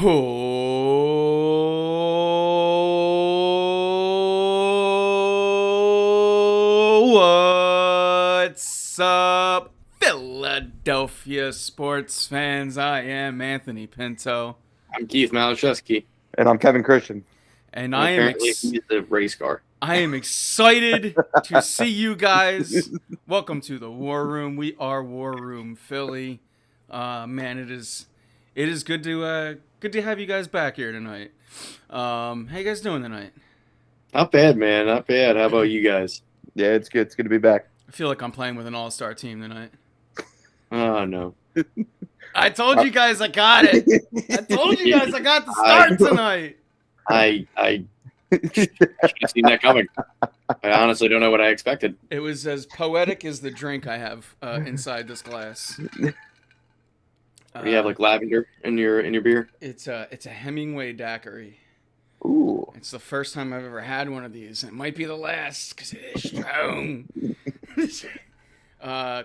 Oh, what's up, Philadelphia sports fans? I am Anthony Pinto, I'm Keith Malachewski, And I'm Kevin Christian. and and apparently he's the race car. I am excited to see you guys. Welcome to the War Room. We are War Room Philly. Man, it is good to have you guys back here tonight. How you guys doing tonight? Not bad, man. Not bad. How about you guys? Yeah, it's good. It's good to be back. I feel like I'm playing with an all-star team tonight. Oh, no. I told you guys I got it. I told you guys I got the start tonight. I should have seen that coming. I honestly don't know what I expected. It was as poetic as the drink I have inside this glass. You have like lavender in your beer? It's a Hemingway daiquiri. Ooh. It's the first time I've ever had one of these. It might be the last because it is strong.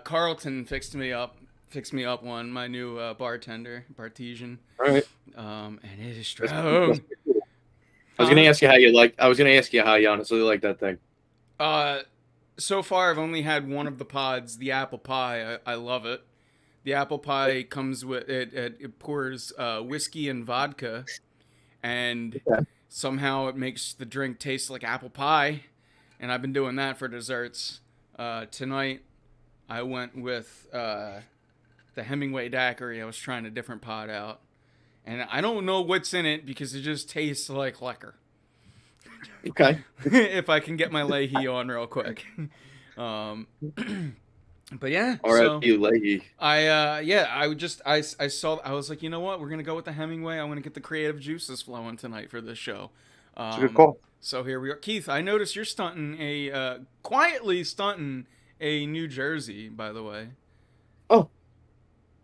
Carlton fixed me up one. My new bartesian. All right. And it is strong. I was gonna ask you how you honestly like that thing. So far I've only had one of the pods, the apple pie. I love it. The apple pie comes with it. It pours whiskey and vodka, and somehow it makes the drink taste like apple pie. And I've been doing that for desserts. Tonight, I went with the Hemingway daiquiri. I was trying a different pod out, and I don't know what's in it because it just tastes like liquor. Okay. If I can get my Leahy on real quick. But yeah, R.I.P. Leahy. I was like, you know what, we're gonna go with the Hemingway. I'm gonna get the creative juices flowing tonight for this show. It's a good call. So here we are. Keith, I noticed you're quietly stunting a New Jersey, by the way. Oh,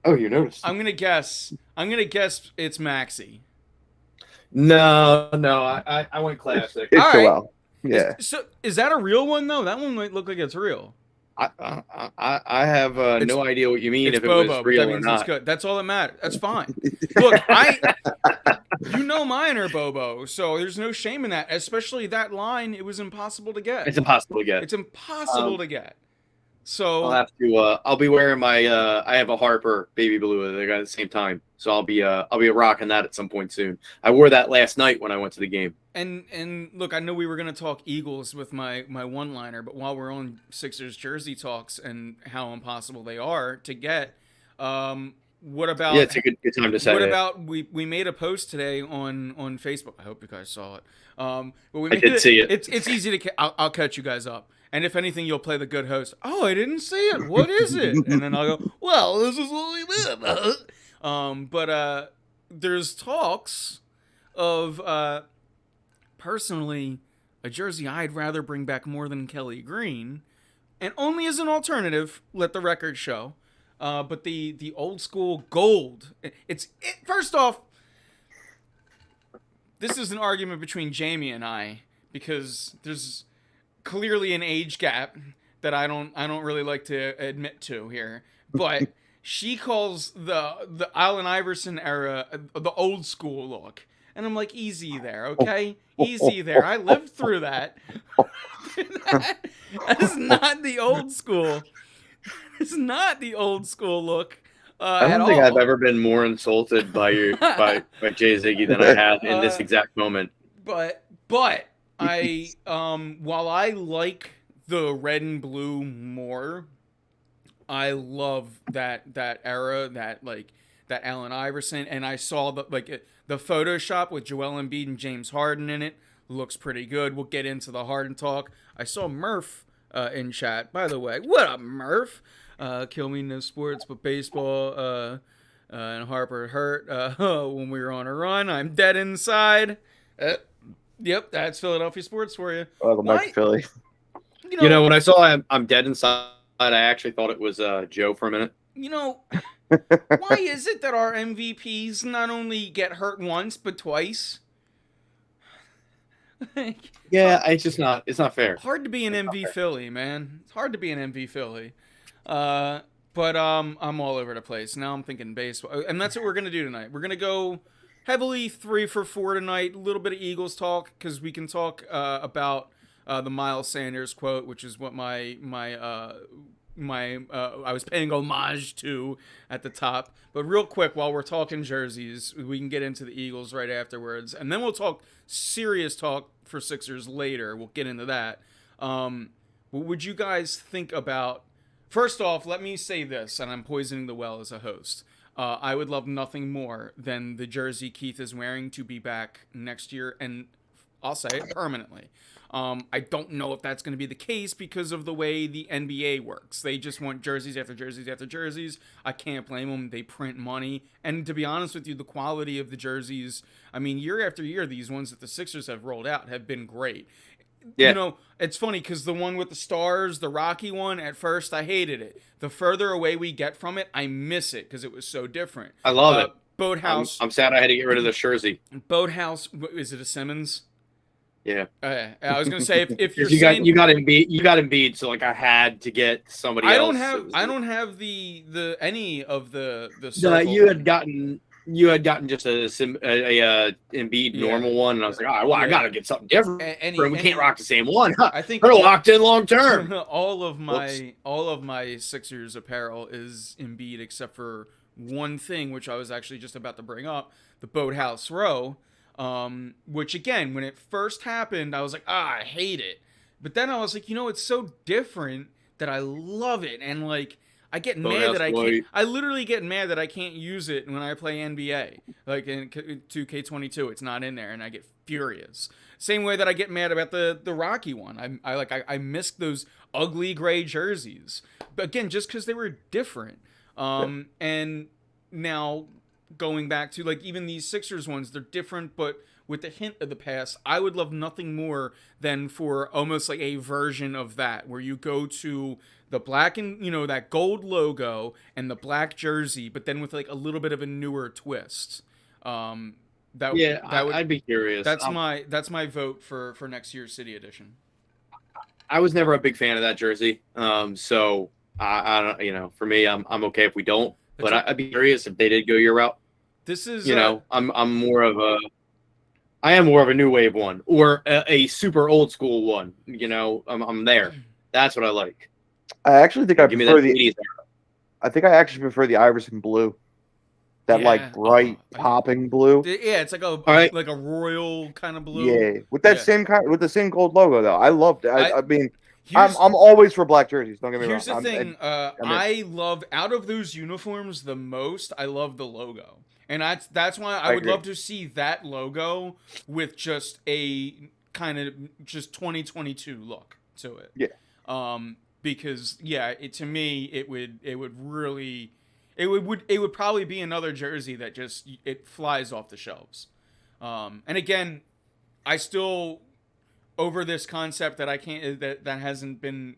you noticed? I'm gonna guess it's Maxi. No, I went classic. It's All right. well. Yeah. Is that a real one though? That one might look like it's real. I have no idea what you mean It's if it Bobo, was real that or means not. it's good. That's all that matters. That's fine. Look, mine are Bobo, so there's no shame in that. Especially that line, it was impossible to get. It's impossible to get. It's impossible to get. So I'll have to. I'll be wearing my. I have a Harper baby blue. They got at the same time, so I'll be rocking that at some point soon. I wore that last night when I went to the game. And look, I know we were gonna talk Eagles with my one-liner, but while we're on Sixers jersey talks and how impossible they are to get, what about? Yeah, it's a good time to say. What about we made a post today on Facebook? I hope you guys saw it. But I did see it. It's easy to. I'll catch you guys up. And if anything, you'll play the good host. Oh, I didn't see it. What is it? And then I'll go, well, this is what we did. But there's talks of, personally, a jersey I'd rather bring back more than Kelly Green. And only as an alternative, let the record show. But the old school gold. First off, this is an argument between Jamie and I. Because there's clearly an age gap that I don't really like to admit to here, but she calls the Allen Iverson era the old school look, and I'm like, easy there, okay, easy there. I lived through that. That is not the old school. It's not the old school look. I don't think I've ever been more insulted by Jay Ziggy than I have in this exact moment. But. While I like the red and blue more, I love that era, that Allen Iverson, and I saw the Photoshop with Joel Embiid and James Harden in it. Looks pretty good. We'll get into the Harden talk. I saw Murph in chat, by the way. What up, Murph? Kill me no sports but baseball. And Harper hurt when we were on a run. I'm dead inside. Yep, that's Philadelphia sports for you. Welcome back to Philly. You know, when I saw I'm dead inside, I actually thought it was Joe for a minute. You know, why is it that our MVPs not only get hurt once but twice? Yeah, it's not fair. Hard to be an MV Philly, man. It's hard to be an MV Philly. But I'm all over the place. Now I'm thinking baseball. And that's what we're going to do tonight. We're going to go heavily 3 for 4 tonight. A little bit of Eagles talk because we can talk about the Miles Sanders quote, which is what I was paying homage to at the top. But real quick, while we're talking jerseys, we can get into the Eagles right afterwards, and then we'll talk serious talk for Sixers later. We'll get into that. What would you guys think about? First off, let me say this, and I'm poisoning the well as a host. I would love nothing more than the jersey Keith is wearing to be back next year, and I'll say it permanently. I don't know if that's going to be the case because of the way the NBA works. They just want jerseys after jerseys after jerseys. I can't blame them. They print money. And to be honest with you, the quality of the jerseys, I mean, year after year, these ones that the Sixers have rolled out have been great. Yeah. You know, it's funny because the one with the stars, the Rocky one, at first I hated it. The further away we get from it, I miss it because it was so different. I love it. Boathouse. I'm sad I had to get rid of the jersey. Boathouse, is it a Simmons? Yeah. I was gonna say if you're you got Embiid, so like I had to get somebody else. I don't have the any of the No, you had gotten just a Embiid normal one, and I was like, all right, I gotta get something different. We can't rock the same one. I think we're locked in long term. all of my Sixers apparel is Embiid except for one thing, which I was actually just about to bring up, the Boathouse Row. Which again, when it first happened, I was like, I hate it. But then I was like, it's so different that I love it. And like, I get mad that I can't, I literally get mad that I can't use it when I play NBA. Like in 2K22, it's not in there and I get furious. Same way that I get mad about the Rocky one. I miss those ugly gray jerseys. But again, just because they were different. And now, going back to like even these Sixers ones, they're different, but with the hint of the past. I would love nothing more than for almost like a version of that, where you go to the black and that gold logo and the black jersey, but then with like a little bit of a newer twist. I'd be curious. That's my vote for next year's City Edition. I was never a big fan of that jersey, so I don't. For me, I'm okay if we don't. But I'd be curious if they did go your route. This is, I'm more of a new wave one or a super old school one. I'm there. That's what I like. I actually think I think I actually prefer the Iverson blue. That like bright popping blue. Yeah, it's like a royal kind of blue. Yeah, with that with the same gold logo though. I loved it. I mean, I'm always for black jerseys. Don't get me wrong. Here's the thing. I love out of those uniforms the most. I love the logo, and that's why I would love to see that logo with just a kind of just 2022 look to it. Yeah. Because to me it would probably be another jersey that just it flies off the shelves. And again, I still. Over this concept that I can't that hasn't been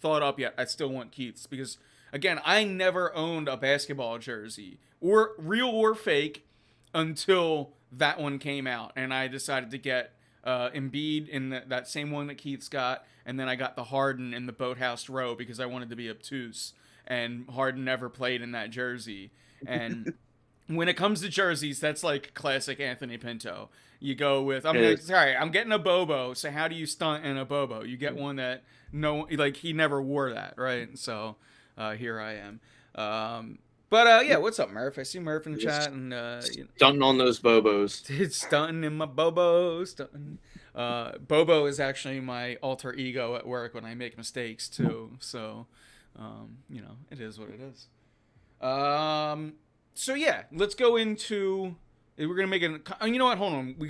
thought up yet. I still want Keith's because again, I never owned a basketball jersey or real or fake until that one came out, and I decided to get Embiid in that same one that Keith's got, and then I got the Harden in the Boathouse Row because I wanted to be obtuse, and Harden never played in that jersey. And when it comes to jerseys, that's like classic Anthony Pinto. You go with, I'm getting a Bobo. So how do you stunt in a Bobo? You get one that he never wore that, right? So here I am. What's up, Murph? I see Murph in the chat and stunting on those Bobos. It's stunting in my Bobo. Bobo is actually my alter ego at work when I make mistakes too. So, it is what it is. Let's go into. We're gonna make it. You know what? Hold on. We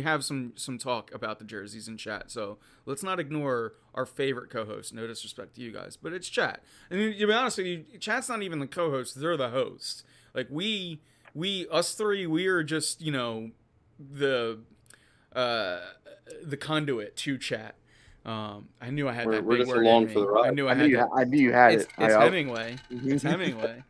have some talk about the jerseys in chat. So let's not ignore our favorite co-host. No disrespect to you guys, but it's chat. And to be honest with you, chat's not even the co-host. They're the host. Like us three, we are just the conduit to chat. I knew I had that big word in me. I knew you had it. It's Hemingway. It's Hemingway.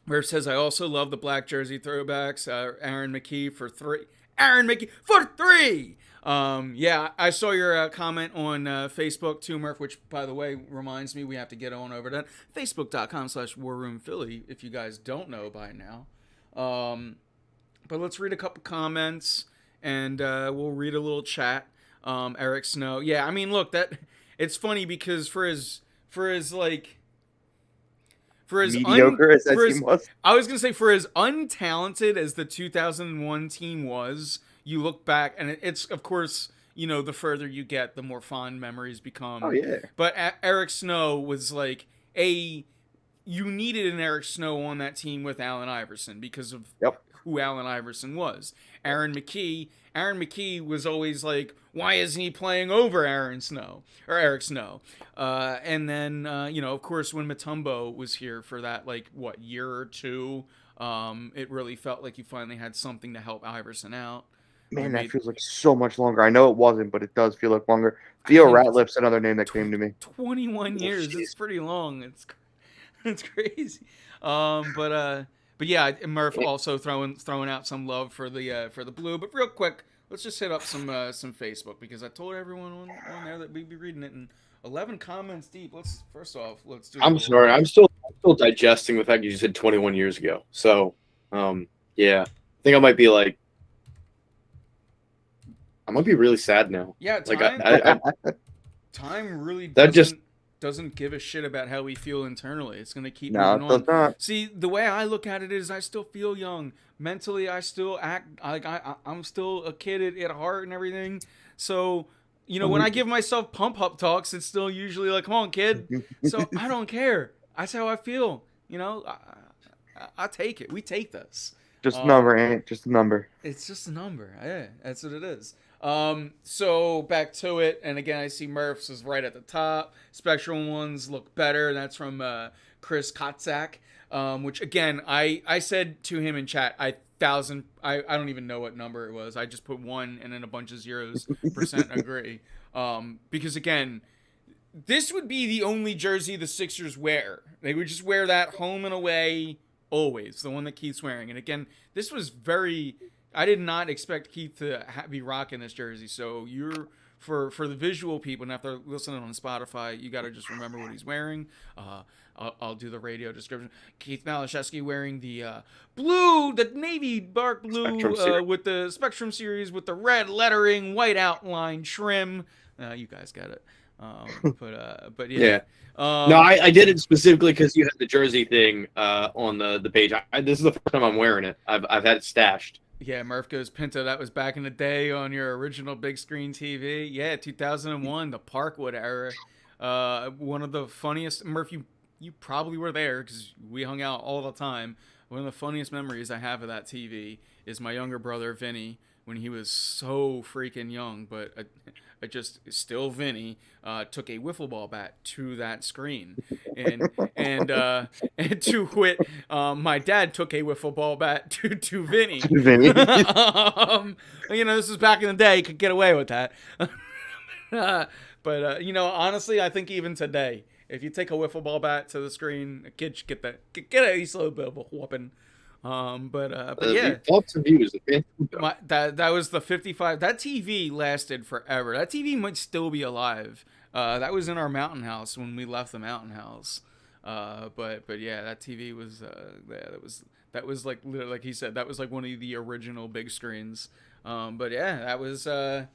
Murph says, I also love the black jersey throwbacks. Aaron McKee for 3. Aaron McKee for 3! Yeah, I saw your comment on Facebook too, Murph, which, by the way, reminds me we have to get on over to facebook.com/warroomphilly if you guys don't know by now. But let's read a couple comments, and we'll read a little chat. Eric Snow. Yeah, I mean, look, it's funny because for his mediocre as that team was. I was gonna say for as untalented as the 2001 team was, you look back and it's of course, the further you get, the more fond memories become. Oh yeah. But Eric Snow was like you needed an Eric Snow on that team with Allen Iverson because of who Allen Iverson was. Aaron McKee was always like, why isn't he playing over Eric Snow? And then, of course, when Mutombo was here for that, year or two, it really felt like you finally had something to help Iverson out. Man, that feels like so much longer. I know it wasn't, but it does feel like longer. Theo Ratliff's another name that came to me. 21 years. It's pretty long. It's crazy. But yeah, Murph also throwing out some love for the Blue. But real quick, let's just hit up some Facebook because I told everyone on there that we'd be reading it, and 11 comments deep. Let's do. I'm sorry, I'm still digesting the fact you said 21 years ago. So, yeah, I think I might be really sad now. Yeah, time, time really doesn't give a shit about how we feel internally. It's gonna keep moving on. Does not. See, the way I look at it is, I still feel young mentally. I still act like I'm still a kid at heart and everything. So, when I give myself pump up talks, it's still usually like, "Come on, kid." So I don't care. That's how I feel. I take it. We take this. Just a number, ain't just a number. It's just a number. Yeah, that's what it is. So back to it, and again, I see Murph's is right at the top. Spectrum ones look better. That's from Chris Kotzak, which again, I said to him in chat, I don't even know what number it was. I just put 1 and then a bunch of zeros. % agree, because again, this would be the only jersey the Sixers wear. They would just wear that home and away always, the one that Keith's wearing. And again, this was I did not expect Keith to be rocking this jersey. So for the visual people, and if they're listening on Spotify, you got to just remember what he's wearing. I'll do the radio description. Keith Malashevsky wearing the navy dark blue with the Spectrum series with the red lettering, white outline trim. You guys got it. But yeah. No, I did it specifically because you had the jersey thing on the page. This is the first time I'm wearing it. I've had it stashed. Yeah, Murph goes, Pinto, that was back in the day on your original big screen TV. Yeah, 2001, the Parkwood era. One of the funniest, Murph, you probably were there because we hung out all the time. One of the funniest memories I have of that TV is my younger brother, Vinny, when he was so freaking young, but just still Vinny, took a wiffle ball bat to that screen, and to wit, my dad took a wiffle ball bat to Vinny. This is back in the day, you could get away with that. But honestly, I think even today, if you take a wiffle ball bat to the screen, a kid should get a little bit of a whooping. But yeah, lots of views. That was the 55. That TV lasted forever. That TV might still be alive. That was in our mountain house when we left the mountain house. But yeah, that TV was that was like literally, like he said, that was like one of the original big screens. But yeah, that was. I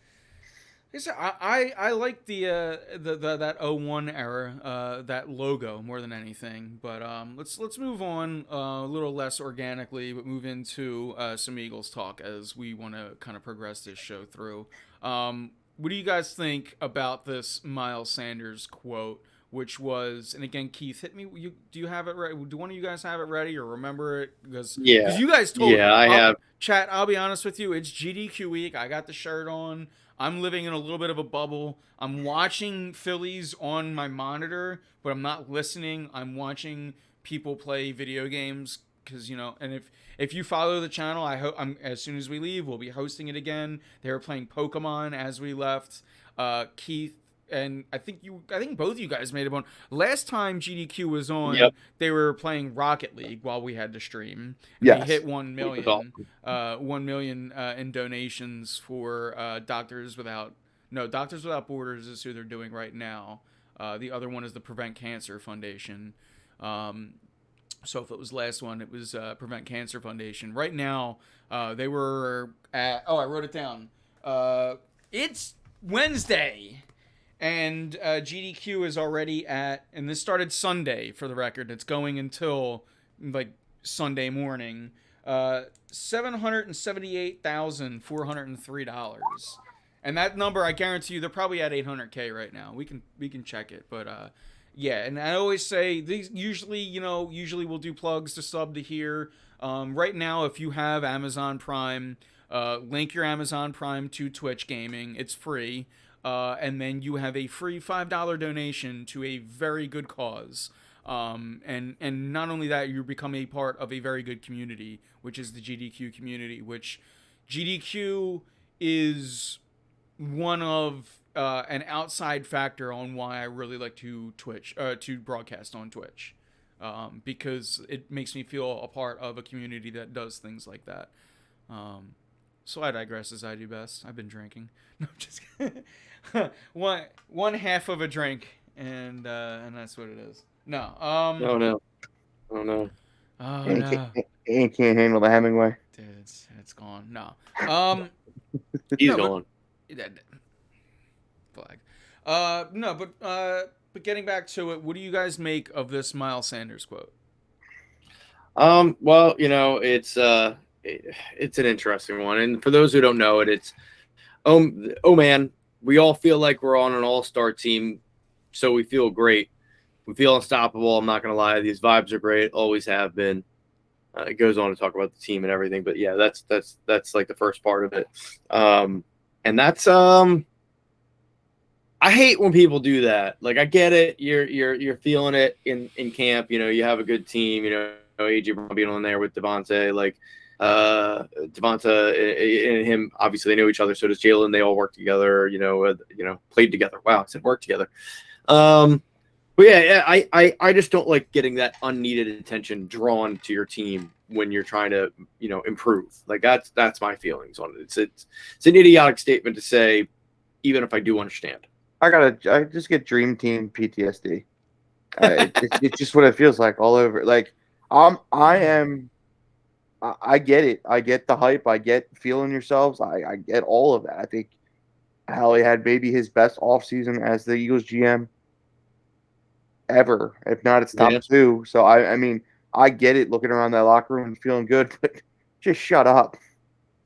like that 01 era, that logo more than anything. But let's move on a little less organically, but move into some Eagles talk as we want to kind of progress this show through. What do you guys think about this Miles Sanders quote? Which was, and again, Keith, hit me. Do you have it ready? Do one of you guys have it ready or remember it? Because you guys told me. Yeah, I have. Chat, I'll be honest with you. It's GDQ week. I got the shirt on. I'm living in a little bit of a bubble. I'm watching Phillies on my monitor, but I'm not listening. I'm watching people play video games because, and if you follow the channel, as soon as we leave, we'll be hosting it again. They were playing Pokemon as we left. Keith and I think both you guys made it on. Last time GDQ was on, Yep. they were playing Rocket League while we had to stream. Yes. They hit 1 million, 1 million in donations for Doctors Without Borders is who they're doing right now. The other one is the Prevent Cancer Foundation. So if it was last one, it was Prevent Cancer Foundation. Right now, they were at. Oh, I wrote it down. It's Wednesday, and GDQ is already at. And this started Sunday, for the record. It's going until like Sunday morning. $778,403. And that number, I guarantee you, they're probably at 800K right now. We can check it, but yeah. And I always say these usually we'll do plugs to sub to here. Right now, if you have Amazon Prime, link your Amazon Prime to Twitch Gaming. It's free, and then you have a free $5 donation to a very good cause. And not only that, you become a part of a very good community, which is the GDQ community. Which GDQ is one of an outside factor on why I really like to broadcast on Twitch, because it makes me feel a part of a community that does things like that. So I digress, as I do best. I've been drinking. No, I'm just kidding. one half of a drink, and that's what it is. No. Oh no. He can't handle the Hemingway. Dude, it's gone. No. He's gone. Flag. No, but getting back to it, what do you guys make of this Miles Sanders quote? Well, it's an interesting one, and for those who don't know it, it's oh man, we all feel like we're on an all-star team, so we feel great. We feel unstoppable. I'm not gonna lie, these vibes are great, always have been. It goes on to talk about the team and everything, but yeah, that's like the first part of it. And that's I hate when people do that. Like, I get it. You're feeling it in camp. You have a good team. AJ Brown being on there with Devonta. Like, Devonta and him, obviously they know each other. So does Jalen. They all work together. Played together. Wow, I said work together. But yeah, I just don't like getting that unneeded attention drawn to your team when you're trying to improve. Like, that's my feelings on it. It's an idiotic statement to say, even if I do understand. I just get Dream Team PTSD. It's just what it feels like all over. Like, I get it. I get the hype. I get feeling yourselves. I get all of that. I think Howie had maybe his best offseason as the Eagles GM ever. If not, it's top two. So I mean, I get it. Looking around that locker room and feeling good, but just shut up.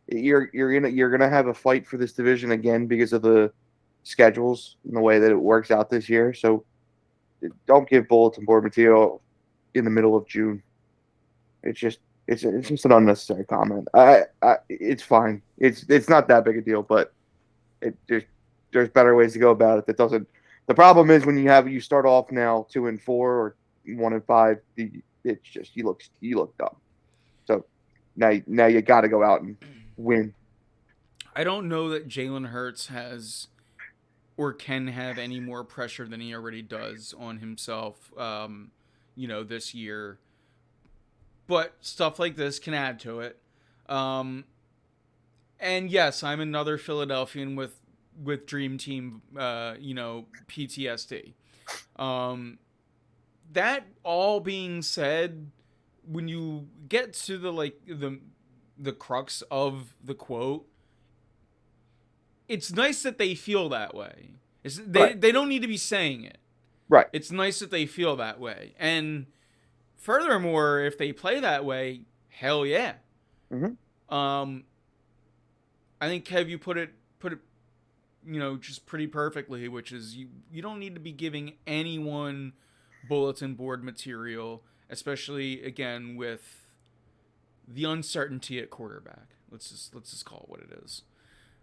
You're gonna have a fight for this division again because of the schedules and the way that it works out this year. So don't give bulletin board material in the middle of June. It's just an unnecessary comment. It's fine. It's not that big a deal, but there's better ways to go about it. That doesn't. The problem is when you start off now 2-4 or 1-5. It's just you look dumb. So now you got to go out and win. I don't know that Jalen Hurts has or can have any more pressure than he already does on himself, this year. But stuff like this can add to it. And yes, I'm another Philadelphian with Dream Team, PTSD. That all being said, when you get to the crux of the quote, it's nice that they feel that way. They don't need to be saying it. Right. It's nice that they feel that way. And furthermore, if they play that way, hell yeah. Mm-hmm. I think, Kev, you put it just pretty perfectly, which is you don't need to be giving anyone bulletin board material, especially again with the uncertainty at quarterback. Let's just call it what it is.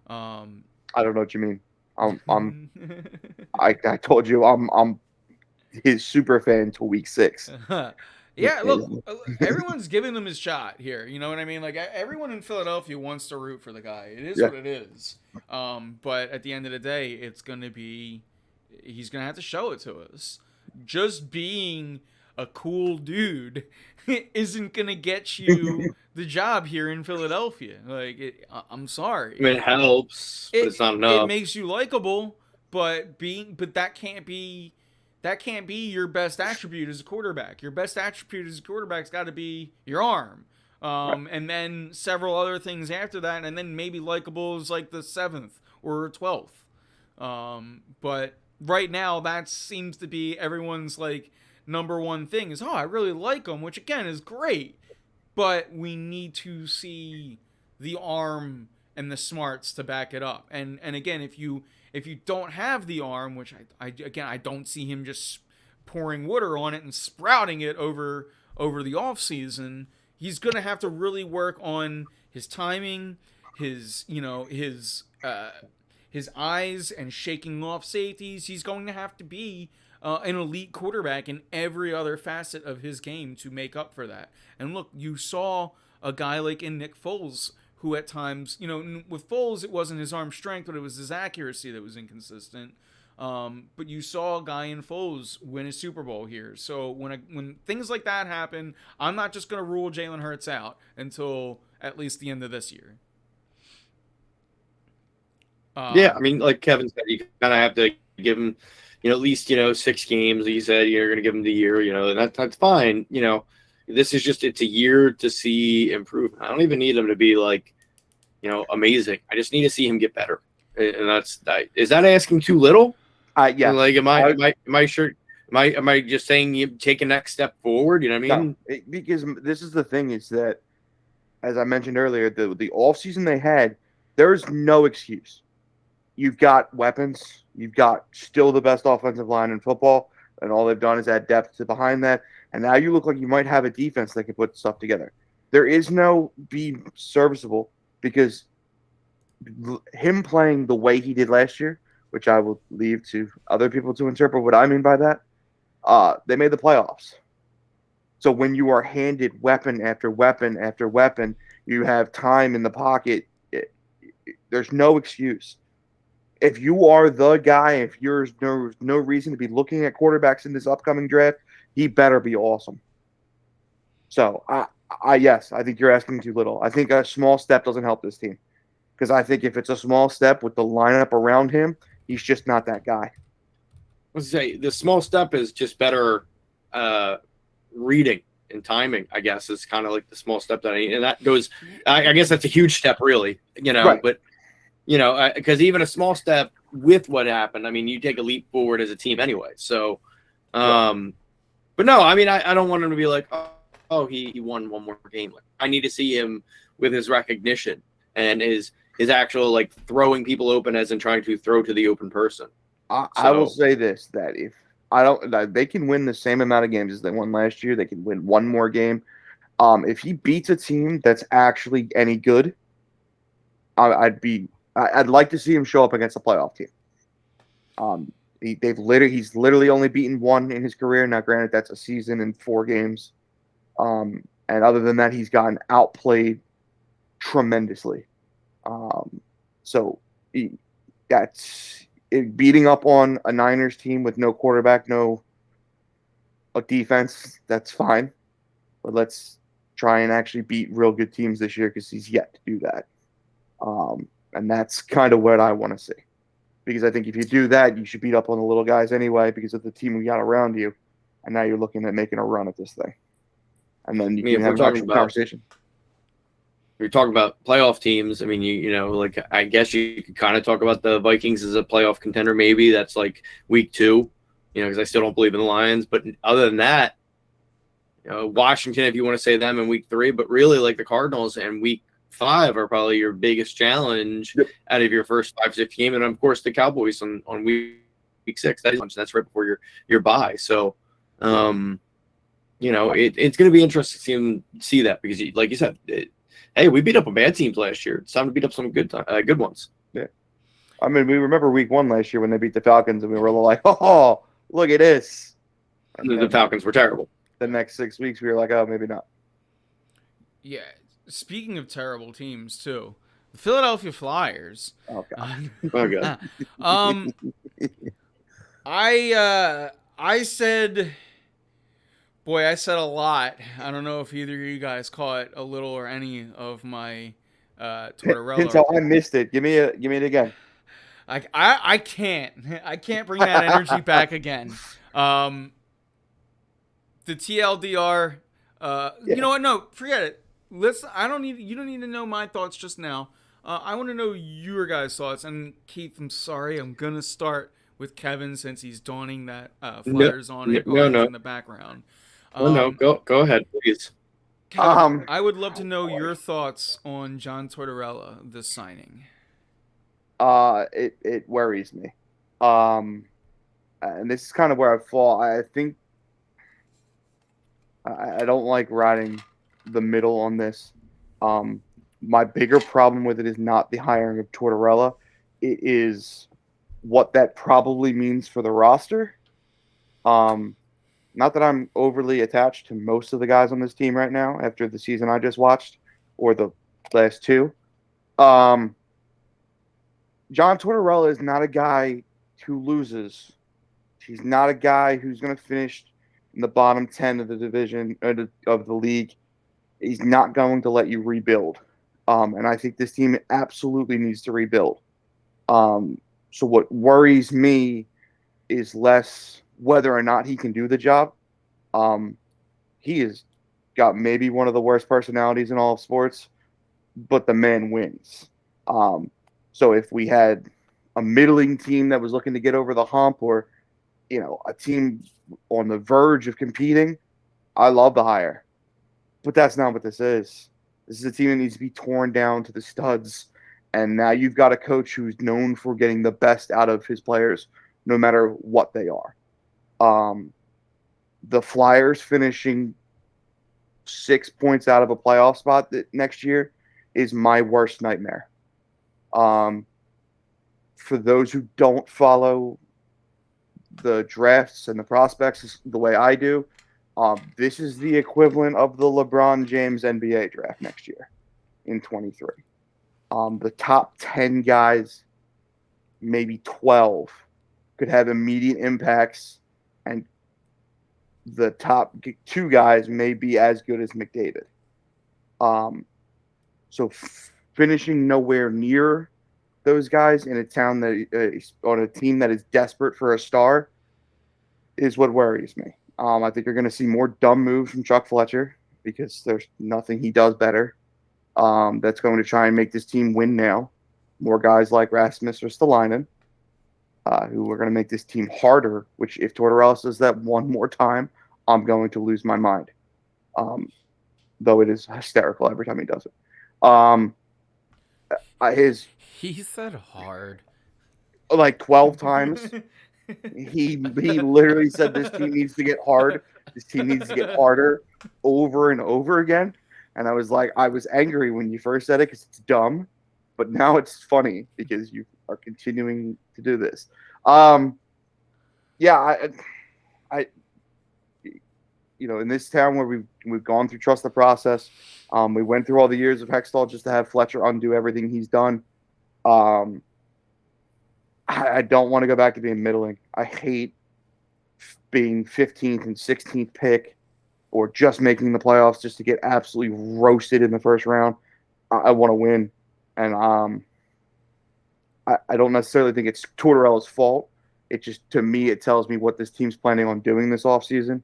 I don't know what you mean. I told you I'm his super fan till week 6. Yeah, look, everyone's giving him his shot here. You know what I mean? Like, everyone in Philadelphia wants to root for the guy. It is what it is. But at the end of the day, it's gonna be he's gonna have to show it to us. Just being a cool dude isn't gonna get you the job here in Philadelphia. Like, I'm sorry. I mean, it helps, but it's not It enough. makes you likable, but that can't be your best attribute as a quarterback. Your best attribute as a quarterback's got to be your arm. And then several other things after that, and then maybe likable is like the 7th or 12th. But right now, that seems to be everyone's like number one thing is, I really like him, which again is great. But we need to see the arm and the smarts to back it up. And again, if you don't have the arm, which I don't see him just pouring water on it and sprouting it over the off season. He's going to have to really work on his timing, his eyes and shaking off safeties. He's going to have to be an elite quarterback in every other facet of his game to make up for that. And look, you saw a guy like in Nick Foles who at times, with Foles, it wasn't his arm strength, but it was his accuracy that was inconsistent. But you saw a guy in Foles win a Super Bowl here. So when things like that happen, I'm not just going to rule Jalen Hurts out until at least the end of this year. Yeah, I mean, like Kevin said, you kind of have to give him, at least 6 games. He said you're going to give him the year, and that's fine. This is just it's a year to see improvement. I don't even need him to be like, amazing. I just need to see him get better, and is that asking too little? Yeah. Like, am I sure? Am I just saying you take a next step forward? You know what I mean? No, because this is the thing is that, as I mentioned earlier, the offseason they had, there's no excuse. You've got weapons. You've got still the best offensive line in football, and all they've done is add depth to behind that. And now you look like you might have a defense that can put stuff together. There is no be serviceable because him playing the way he did last year, which I will leave to other people to interpret what I mean by that, they made the playoffs. So when you are handed weapon after weapon after weapon, you have time in the pocket, there's no excuse. If you are the guy, if there's no reason to be looking at quarterbacks in this upcoming draft, he better be awesome. So, yes, I think you're asking too little. I think a small step doesn't help this team. Because I think if it's a small step with the lineup around him, he's just not that guy. Let's say the small step is just better reading and timing, I guess, is kind of like the small step that I need. And that goes, I guess that's a huge step, really, Right. But, because even a small step with what happened, I mean, you take a leap forward as a team anyway. So, but no, I mean, I don't want him to be like, oh, he won one more game. Like, I need to see him with his recognition and his actual like throwing people open as in trying to throw to the open person. I will say this, that if they can win the same amount of games as they won last year. They can win one more game. If he beats a team that's actually any good, I'd like to see him show up against a playoff team. He's literally only beaten one in his career. Now, granted, that's a season and 4 games. And other than that, he's gotten outplayed tremendously. So that's beating up on a Niners team with no quarterback, no defense. That's fine, but let's try and actually beat real good teams this year because he's yet to do that. And that's kind of what I want to see, because I think if you do that, you should beat up on the little guys anyway because of the team we got around you. And now you're looking at making a run at this thing, and then you can have an actual conversation. You're talking about playoff teams. I mean, like I guess you could kind of talk about the Vikings as a playoff contender. Maybe that's like week 2, because I still don't believe in the Lions. But other than that, Washington, if you want to say them in week 3, but really like the Cardinals and week 5 are probably your biggest challenge out of your first 5-6 games, and of course the Cowboys on week 6. That's right before your bye. So, it's going to be interesting to see that because, like you said. Hey, we beat up on bad teams last year. It's time to beat up some good ones. Yeah. I mean, we remember week 1 last year when they beat the Falcons, and we were like, oh, look at this. And the Falcons were terrible. The next 6 weeks, we were like, oh, maybe not. Yeah. Speaking of terrible teams, too, the Philadelphia Flyers. Oh, God. Oh, God. I said, boy, I said a lot. I don't know if either of you guys caught a little or any of my Tortorella. Pinto, I missed it. Give me it again. I can't. I can't bring that energy back again. The TLDR. Yeah. You know what? No, forget it. Listen, I don't need. You don't need to know my thoughts just now. I want to know your guys' thoughts. And Keith, I'm sorry. I'm gonna start with Kevin since he's donning that No, Flyers on no, it no, orange no. in the background. Oh, no. Um, Go ahead, please. Kevin, Um, I would love to know your thoughts on John Tortorella, this signing. it worries me. Um, and this is kind of where I fall. I think I don't like riding the middle on this. Um, my bigger problem with it is not the hiring of Tortorella. It is what that probably means for the roster. Um, Not that I'm overly attached to most of the guys on this team right now after the season I just watched or the last two. Um, John Tortorella is not a guy who loses. He's not a guy who's going to finish in the bottom 10 of the division of the league. He's not going to let you rebuild. And I think this team absolutely needs to rebuild. So what worries me is less whether or not he can do the job. He has got maybe one of the worst personalities in all of sports, but the man wins. So if we had a middling team that was looking to get over the hump, or a team on the verge of competing, I love the hire. But that's not what this is. This is a team that needs to be torn down to the studs. And now you've got a coach who's known for getting the best out of his players, no matter what they are. The Flyers finishing 6 points out of a playoff spot next year is my worst nightmare. For those who don't follow the drafts and the prospects the way I do, this is the equivalent of the LeBron James NBA draft next year in 23. The top 10 guys, maybe 12, could have immediate impacts, and the top 2 guys may be as good as McDavid. So finishing nowhere near those guys in a town that on a team that is desperate for a star is what worries me. I think you're going to see more dumb moves from Chuck Fletcher because there's nothing he does better. That's going to try and make this team win now. More guys like Rasmus or Stalainen, who are going to make this team harder, which if Tortorella does that one more time, I'm going to lose my mind. Though it is hysterical every time he does it. He said hard. Like 12 times. He literally said this team needs to get hard. This team needs to get harder over and over again. And I was angry when you first said it because it's dumb, but now it's funny because you are continuing to do this. Yeah, I in this town where we've gone through trust the process, we went through all the years of Hextall just to have Fletcher undo everything he's done. I don't want to go back to being middling. I hate being 15th and 16th pick or just making the playoffs just to get absolutely roasted in the first round. I want to win. And I don't necessarily think it's Tortorella's fault. It just, to me, it tells me what this team's planning on doing this offseason.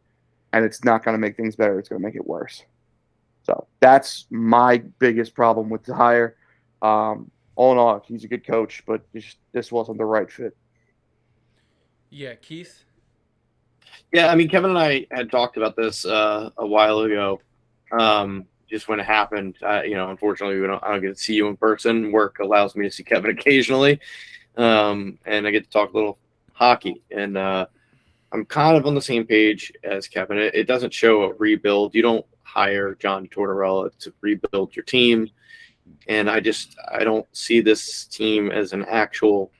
And it's not going to make things better. It's going to make it worse. So that's my biggest problem with the hire. All in all, he's a good coach, but this wasn't the right fit. Yeah, Keith? Yeah, I mean, Kevin and I had talked about this a while ago. Just when it happened, unfortunately, I don't get to see you in person. Work allows me to see Kevin occasionally, and I get to talk a little hockey. And I'm kind of on the same page as Kevin. It doesn't show a rebuild. You don't hire John Tortorella to rebuild your team. And I don't see this team as an actual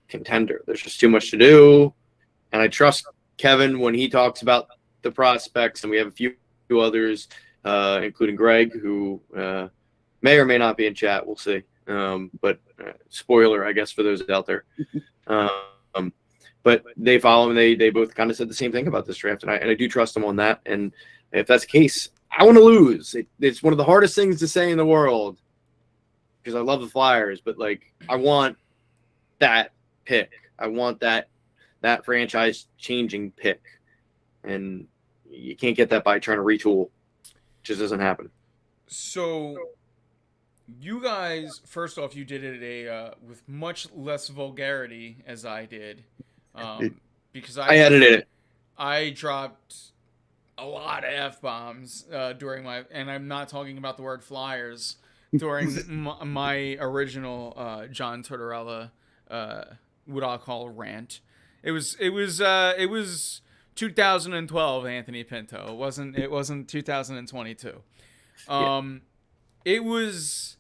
contender. There's just too much to do. And I trust Kevin when he talks about the prospects, and we have a few others, including Greg, who may or may not be in chat. We'll see. But spoiler, I guess, for those out there. but they follow and they both kind of said the same thing about this draft, and I do trust them on that. And if that's the case, I want to lose. It's one of the hardest things to say in the world because I love the Flyers, but like I want that pick. I want that franchise changing pick, and you can't get that by trying to retool. It just doesn't happen. So, you guys, first off, you did it with much less vulgarity as I did, because I edited it. I dropped a lot of F-bombs during my, and I'm not talking about the word Flyers, during my original John Tortorella, what I'll call rant. It was 2012 Anthony Pinto. It wasn't 2022. It was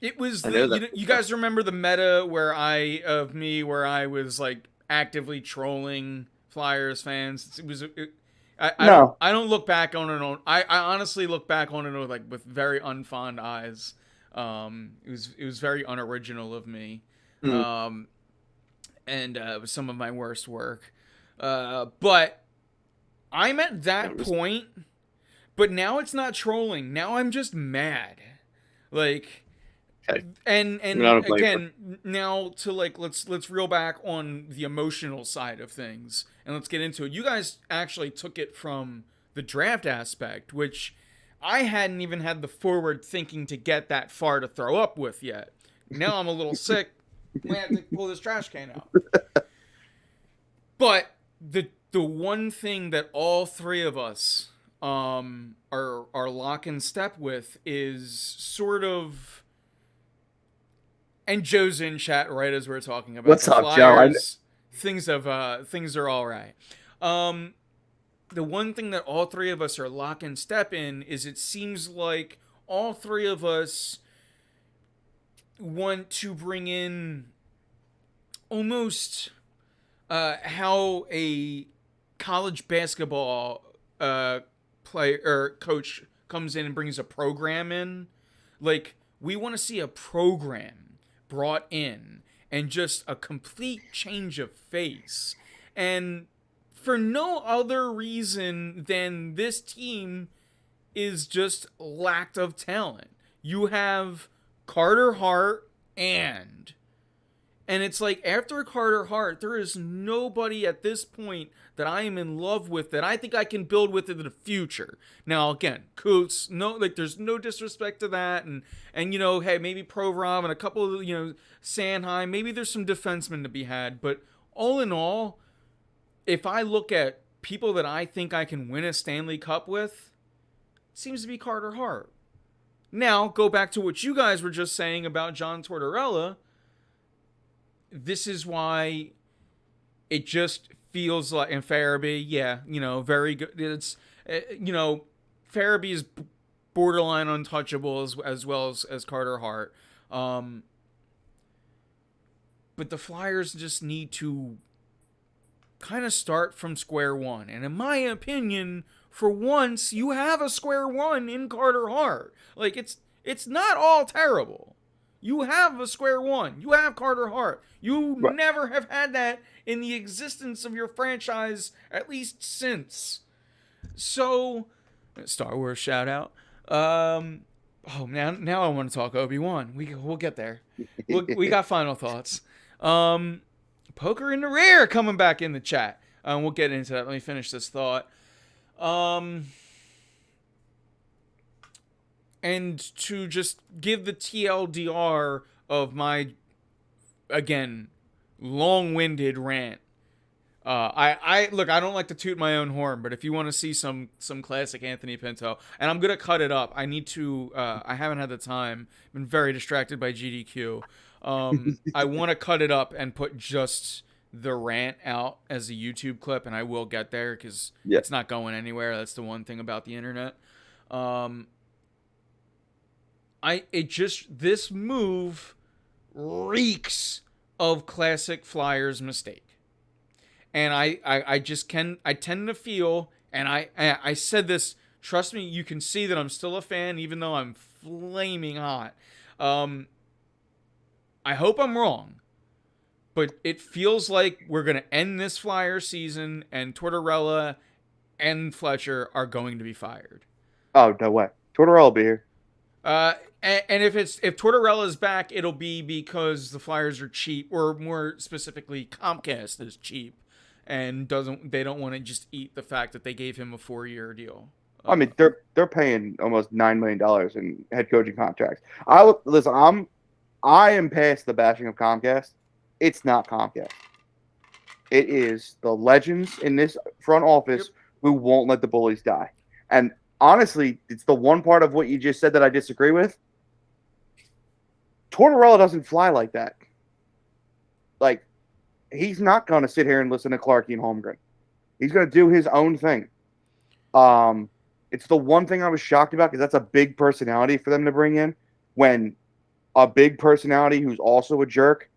you guys remember the meta where I was like actively trolling Flyers fans. I don't look back on it I honestly look back on it with very unfond eyes. It was very unoriginal of me. And it was some of my worst work. But I'm at that point. But now it's not trolling. Now I'm just mad. Like, okay. and again, now to like let's reel back on the emotional side of things and let's get into it. You guys actually took it from the draft aspect, which I hadn't even had the forward thinking to get that far to throw up with yet. Now I'm a little sick. I have to pull this trash can out. But the one thing that all three of us are lock in step with is sort of, and Joe's in chat right as we're talking about. What's up, Flyers, Joe? Things are all right. The one thing that all three of us are lock in step in is it seems like all three of us want to bring in almost how a college basketball player or coach comes in and brings a program in. Like, we want to see a program brought in and just a complete change of face. And for no other reason than this team is just lacked of talent. You have Carter Hart and it's like after Carter Hart, there is nobody at this point that I am in love with that I think I can build with in the future. Now again, Coots, there's no disrespect to that, and hey, maybe Provorov and a couple of Sanheim, maybe there's some defensemen to be had, but all in all, if I look at people that I think I can win a Stanley Cup with, it seems to be Carter Hart. Now go back to what you guys were just saying about John Tortorella. This is why it just feels like, and Farabee, very good. It's, Farabee is borderline untouchable as well as Carter Hart. But the Flyers just need to kind of start from square one. And in my opinion, for once, you have a square one in Carter Hart. Like, it's not all terrible. You have a square one. You have Carter Hart. You never have had that in the existence of your franchise, at least since. So, Star Wars shout out. Now I want to talk Obi-Wan. We'll get there. We got final thoughts. Poker in the rear coming back in the chat. We'll get into that. Let me finish this thought. And to just give the TLDR of my, again, long-winded rant. I don't like to toot my own horn, but if you want to see some classic Anthony Pinto, and I'm gonna cut it up. I need to. I haven't had the time. I've been very distracted by GDQ. I want to cut it up and put just the rant out as a YouTube clip, and I will get there because it's not going anywhere. That's the one thing about the internet. This move reeks of classic Flyers mistake. And I tend to feel, and I said this, trust me, you can see that I'm still a fan, even though I'm flaming hot. I hope I'm wrong, but it feels like we're going to end this Flyer season, and Tortorella and Fletcher are going to be fired. Oh, no way. Tortorella will be here. And if Tortorella's back, it'll be because the Flyers are cheap, or more specifically, Comcast is cheap, and they don't want to just eat the fact that they gave him a 4-year deal. I mean, they're paying almost $9 million in head coaching contracts. I am past the bashing of Comcast. It's not Comcast. It is the legends in this front office who won't let the bullies die. And honestly, it's the one part of what you just said that I disagree with. Tortorella doesn't fly like that. Like, he's not going to sit here and listen to Clarkie and Holmgren. He's going to do his own thing. It's the one thing I was shocked about because that's a big personality for them to bring in, when a big personality who's also a jerk,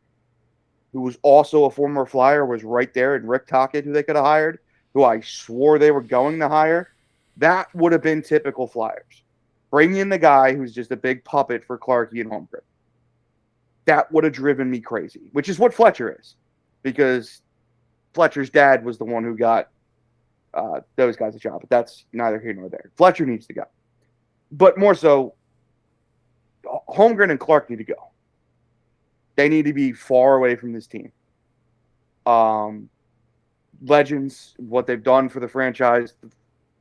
who was also a former Flyer, was right there, and Rick Tocchet, who they could have hired, who I swore they were going to hire. That would have been typical Flyers. Bring in the guy who's just a big puppet for Clarkie and Holmgren. That would have driven me crazy, which is what Fletcher is, because Fletcher's dad was the one who got those guys a job, but that's neither here nor there. Fletcher needs to go. But more so, Holmgren and Clark need to go. They need to be far away from this team. Legends, what they've done for the franchise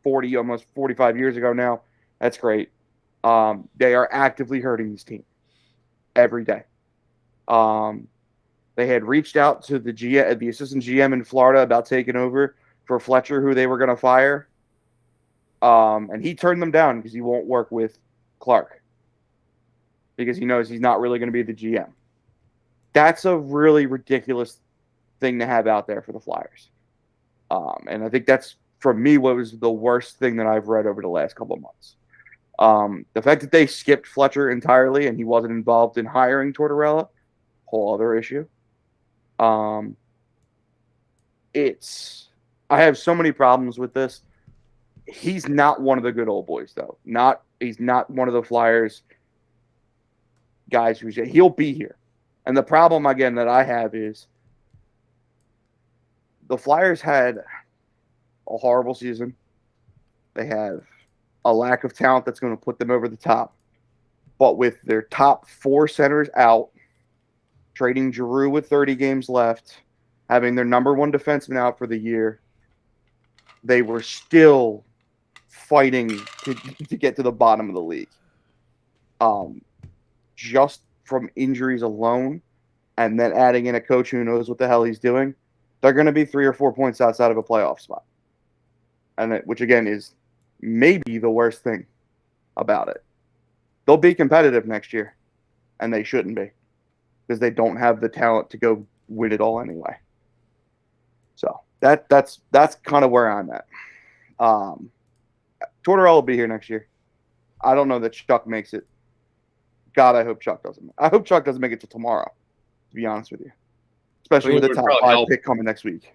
almost 45 years ago now, that's great. They are actively hurting this team every day. They had reached out to the assistant GM in Florida about taking over for Fletcher, who they were going to fire. And he turned them down because he won't work with Clark, because he knows he's not really going to be the GM. That's a really ridiculous thing to have out there for the Flyers. And I think that's, for me, what was the worst thing that I've read over the last couple of months. The fact that they skipped Fletcher entirely and he wasn't involved in hiring Tortorella, whole other issue. I have so many problems with this. He's not one of the good old boys, though. He's not one of the Flyers guys he'll be here. And the problem, again, that I have is the Flyers had a horrible season. They have a lack of talent that's going to put them over the top. But with their top 4 centers out, trading Giroux with 30 games left, having their number 1 defenseman out for the year, they were still fighting to get to the bottom of the league. Just from injuries alone, and then adding in a coach who knows what the hell he's doing, they're going to be 3 or 4 points outside of a playoff spot. Which, again, is maybe the worst thing about it. They'll be competitive next year, and they shouldn't be, because they don't have the talent to go win it all anyway. So that's kind of where I'm at. Tortorella will be here next year. I don't know that Chuck makes it. God, I hope Chuck doesn't. I hope Chuck doesn't make it till tomorrow, to be honest with you. Especially with the top 5 pick coming next week,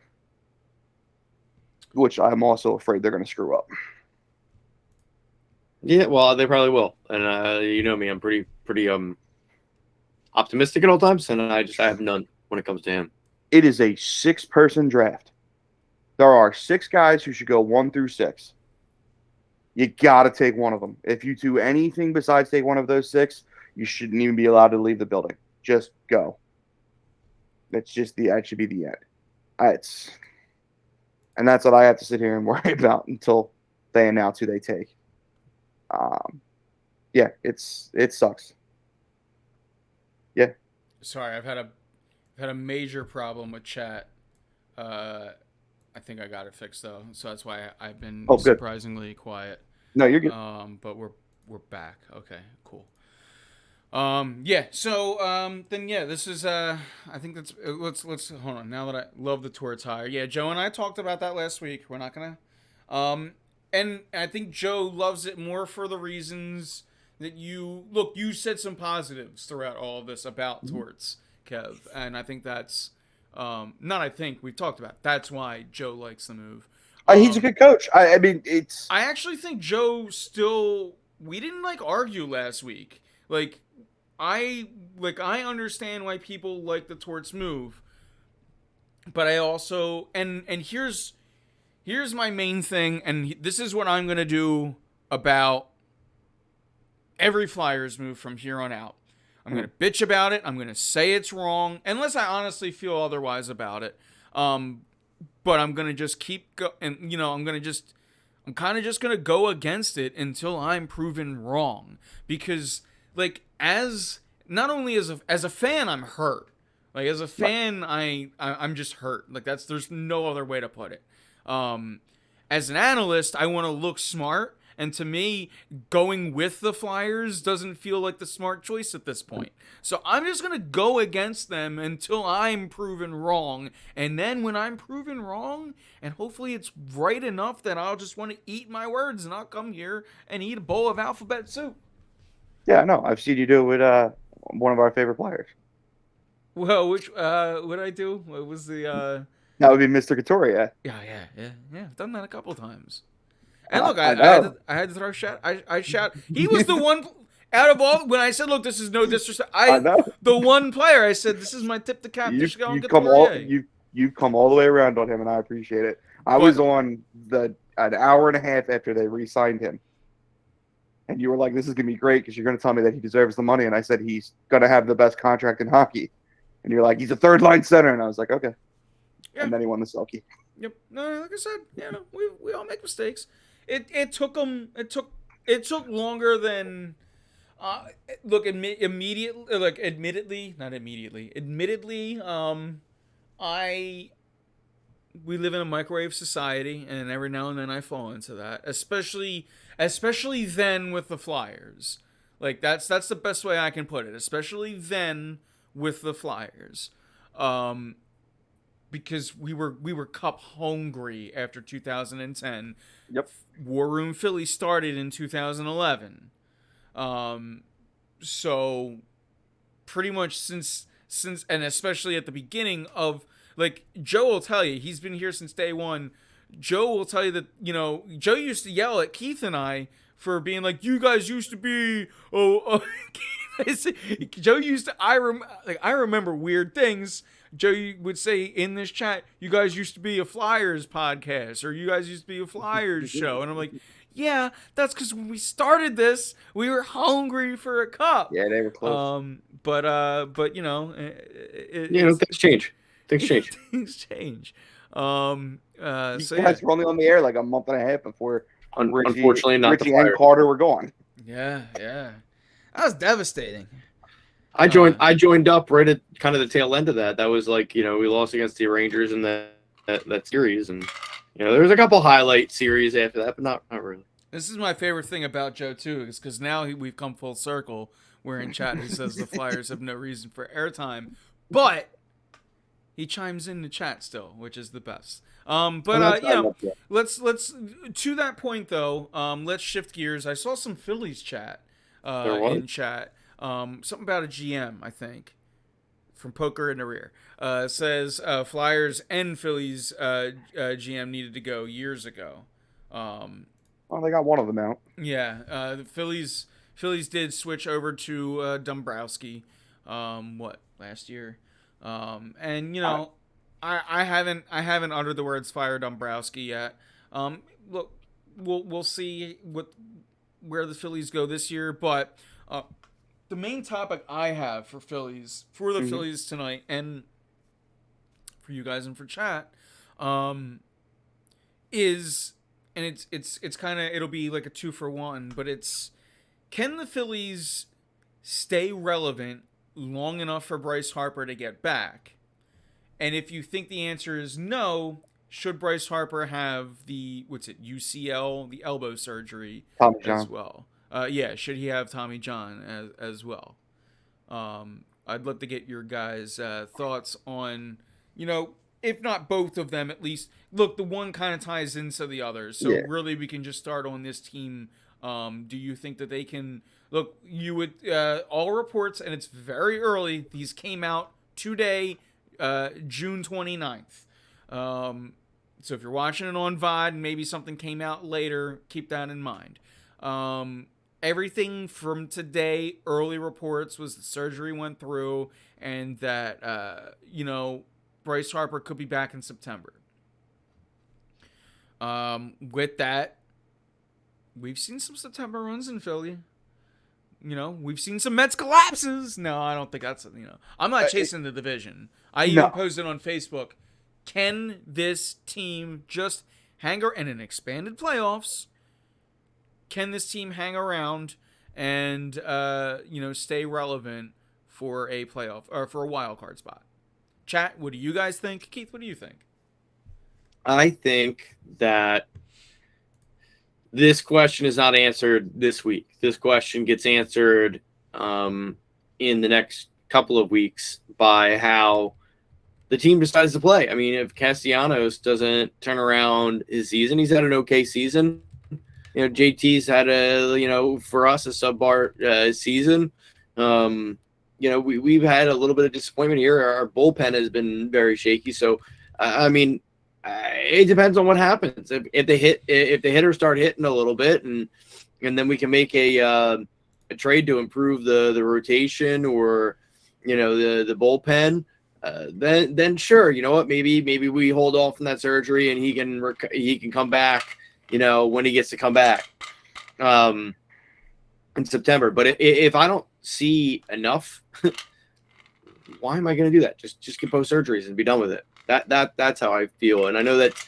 which I'm also afraid they're going to screw up. Yeah, well, they probably will. And you know me, I'm pretty optimistic at all times, and I have none when it comes to him. It is a 6-person draft. There are 6 guys who should go 1 through 6. You got to take one of them. If you do anything besides take one of those 6, you shouldn't even be allowed to leave the building. Just go. That should be the end. And that's what I have to sit here and worry about until they announce who they take. Yeah, it sucks. Yeah. Sorry, I've had a major problem with chat. I think I got it fixed though, so that's why I've been surprisingly quiet. No, you're good. But we're back. Okay, cool. Yeah. So then this is I think that's let's hold on. Now that I love the Torts hire, yeah, Joe and I talked about that last week. We're not gonna and I think Joe loves it more for the reasons that you said some positives throughout all of this about Torts, Kev, and I think that's we've talked about. That's why Joe likes the move. He's a good coach. I mean, I actually think Joe we didn't argue last week. I understand why people like the Torts move, but I also and here's my main thing, and this is what I'm gonna do about every Flyers move from here on out. I'm gonna bitch about it. I'm gonna say it's wrong, unless I honestly feel otherwise about it. But I'm gonna just keep go, and I'm kind of just gonna go against it until I'm proven wrong. Because like as not only as a fan, I'm hurt. Like as a fan, I'm just hurt. Like there's no other way to put it. As an analyst, I want to look smart, and to me, going with the Flyers doesn't feel like the smart choice at this point. So I'm just gonna go against them until I'm proven wrong, and then when I'm proven wrong, and hopefully it's right enough that I'll just want to eat my words, and I'll come here and eat a bowl of alphabet soup. Yeah, no, I've seen you do it with one of our favorite players. Well, which what did I do? What was the That would be Mr. Couturier. Yeah. I've done that a couple times. And look, I I had to throw a shot. I shout. He was the one out of all when I said, "Look, this is no disrespect." I know. The one player I said, "This is my tip to cap." You've come all the way around on him, and I appreciate it. I was on an hour and a half after they re-signed him, and you were like, "This is gonna be great because you're gonna tell me that he deserves the money." And I said he's gonna have the best contract in hockey, and you're like, "He's a third line center," and I was like, "Okay." Yeah. And then he won the Selkie. Yep. No, like I said, we all make mistakes. It took longer than. Look, immediately, like admittedly, not immediately. Admittedly, we live in a microwave society, and every now and then I fall into that. Especially then with the Flyers. Like that's the best way I can put it. Especially then with the Flyers. Because we were cup hungry after 2010. Yep. War Room Philly started in 2011. So pretty much since and especially at the beginning of, like, Joe will tell you, he's been here since day one. Joe will tell you that, Joe used to yell at Keith and I for being like, "You guys used to be Joe used to I remember weird things. Joe would say in this chat, "You guys used to be a Flyers podcast," or "You guys used to be a Flyers show," and I'm like, yeah, that's because when we started this, we were hungry for a cup. Yeah, they were close. Things change. Things change. Things change. You guys were only on the air like a month and a half before unfortunately Richie and Carter were gone. Yeah. That was devastating. I joined up right at kind of the tail end of that. That was like, we lost against the Rangers in that series, and there was a couple highlight series after that, but not really. This is my favorite thing about Joe too, is because now we've come full circle. Where in chat he says the Flyers have no reason for airtime, but he chimes in the chat still, which is the best. Let's to that point though. Let's shift gears. I saw some Phillies chat in chat. Something about a GM, I think, from Poker in the Rear. Says Flyers and Phillies GM needed to go years ago. Well, they got one of them out. Yeah, the Phillies did switch over to Dombrowski, last year, and I haven't uttered the words "fire Dombrowski" yet. Look, we'll see where the Phillies go this year, but the main topic I have for Phillies tonight, and for you guys and for chat, is, and it's kind of, it'll be like a 2-for-1, but it's, can the Phillies stay relevant long enough for Bryce Harper to get back? And if you think the answer is no, should Bryce Harper have the UCL, the elbow surgery as well? Should he have Tommy John as well? I'd love to get your guys' thoughts on, if not both of them, at least. Look, the one kind of ties into the other. So really we can just start on this team. Do you think that they can... Look, you would... all reports, and it's very early, these came out today, June 29th. So if you're watching it on VOD and maybe something came out later, keep that in mind. Everything from today, early reports, was the surgery went through, and that, Bryce Harper could be back in September. With that, we've seen some September runs in Philly. We've seen some Mets collapses. No, I don't think that's, I'm not chasing the division. I even posted on Facebook, can this team just hang around in an expanded playoffs? Can this team hang around and, stay relevant for a playoff or for a wild card spot? Chat, what do you guys think? Keith, what do you think? I think that this question is not answered this week. This question gets answered in the next couple of weeks by how the team decides to play. I mean, if Castellanos doesn't turn around his season, he's had an okay season. JT's had for us, a subpar season. We've had a little bit of disappointment here. Our bullpen has been very shaky. So, it depends on what happens. If the hitters start hitting a little bit, and then we can make a trade to improve the rotation or the bullpen, then sure. You know what? Maybe we hold off from that surgery and he can come back. When he gets to come back in September. But if I don't see enough, why am I going to do that? Just get post surgeries and be done with it. That's how I feel. And I know that's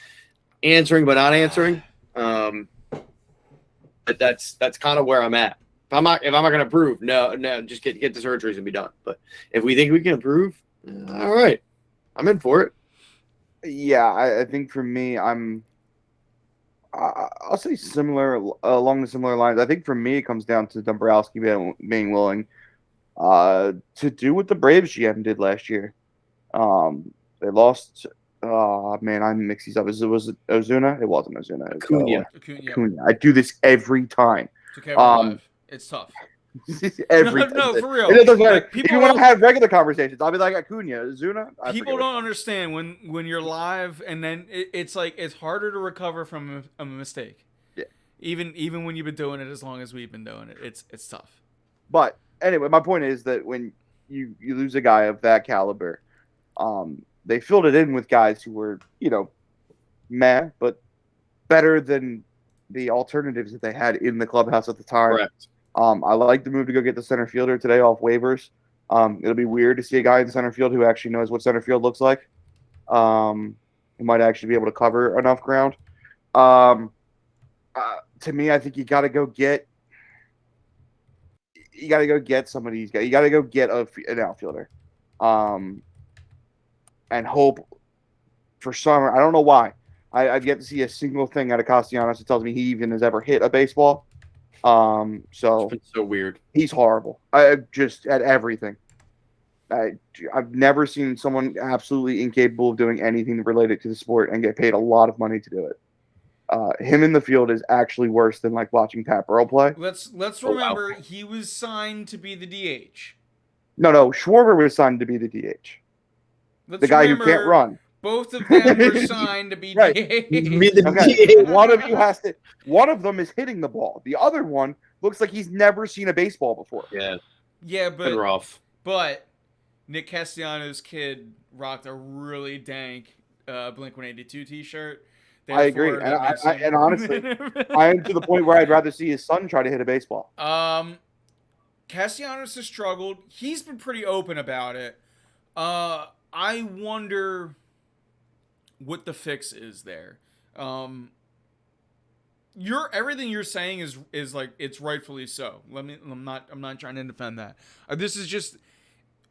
answering but not answering. But that's kind of where I'm at. If I'm not going to improve, no, just get the surgeries and be done. But if we think we can improve, all right, I'm in for it. Yeah, I think for me, I'll say similar along the similar lines. I think for me, it comes down to Dombrowski being willing to do what the Braves GM did last year. They lost. I mix these up. Was it Ozuna? It wasn't Ozuna. Acuna. Acuna. I do this every time. It's okay. We're live. It's tough. Every time. No, for real. It doesn't matter. Like, even when I have regular conversations, I'll be like Acuna, Ozuna. People don't understand when you're live, and then it's like it's harder to recover from a mistake. Yeah. Even when you've been doing it as long as we've been doing it, it's tough. But anyway, my point is that when you lose a guy of that caliber, they filled it in with guys who were, meh, but better than the alternatives that they had in the clubhouse at the time. Correct. I like the move to go get the center fielder today off waivers. It'll be weird to see a guy in center field who actually knows what center field looks like. Who might actually be able to cover enough ground. To me, I think you got to go get some of these guys. You got to go get an outfielder. And hope for summer. I don't know why. I've yet to see a single thing out of Castellanos that tells me he even has ever hit a baseball. So It's been so weird. He's horrible. I just at everything. I've never seen someone absolutely incapable of doing anything related to the sport and get paid a lot of money to do it. Him in the field is actually worse than like watching Pat Burrell play. Let's remember he was signed to be the DH. No, Schwarber was signed to be the DH. The guy who can't run. Both of them were signed to be right. DH. Okay. One of you has to. One of them is hitting the ball. The other one looks like he's never seen a baseball before. Yeah, but rough. But Nick Castellanos' kid rocked a really dank Blink-182 T-shirt. I agree, and honestly, I am to the point where I'd rather see his son try to hit a baseball. Castellanos has struggled. He's been pretty open about it. I wonder what the fix is there. Everything you're saying is like it's rightfully so. I'm not trying to defend that. This is just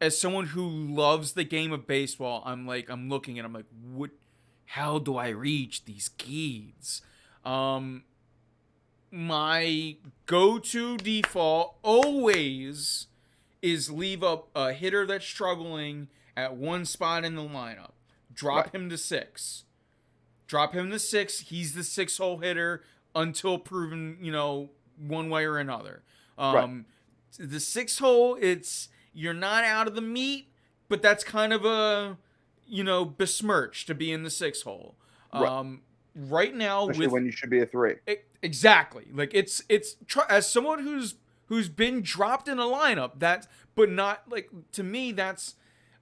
as someone who loves the game of baseball, I'm looking and I'm like, what? How do I reach these kids? My go-to default always is leave up a hitter that's struggling at one spot in the lineup. Drop him to 6. Drop him to 6. He's the 6-hole hitter until proven, one way or another. The 6-hole, you're not out of the meat, but that's kind of a, besmirch to be in the 6-hole. Right now, especially when you should be a 3. Exactly. Like it's as someone who's been dropped in a lineup, but not like to me. That's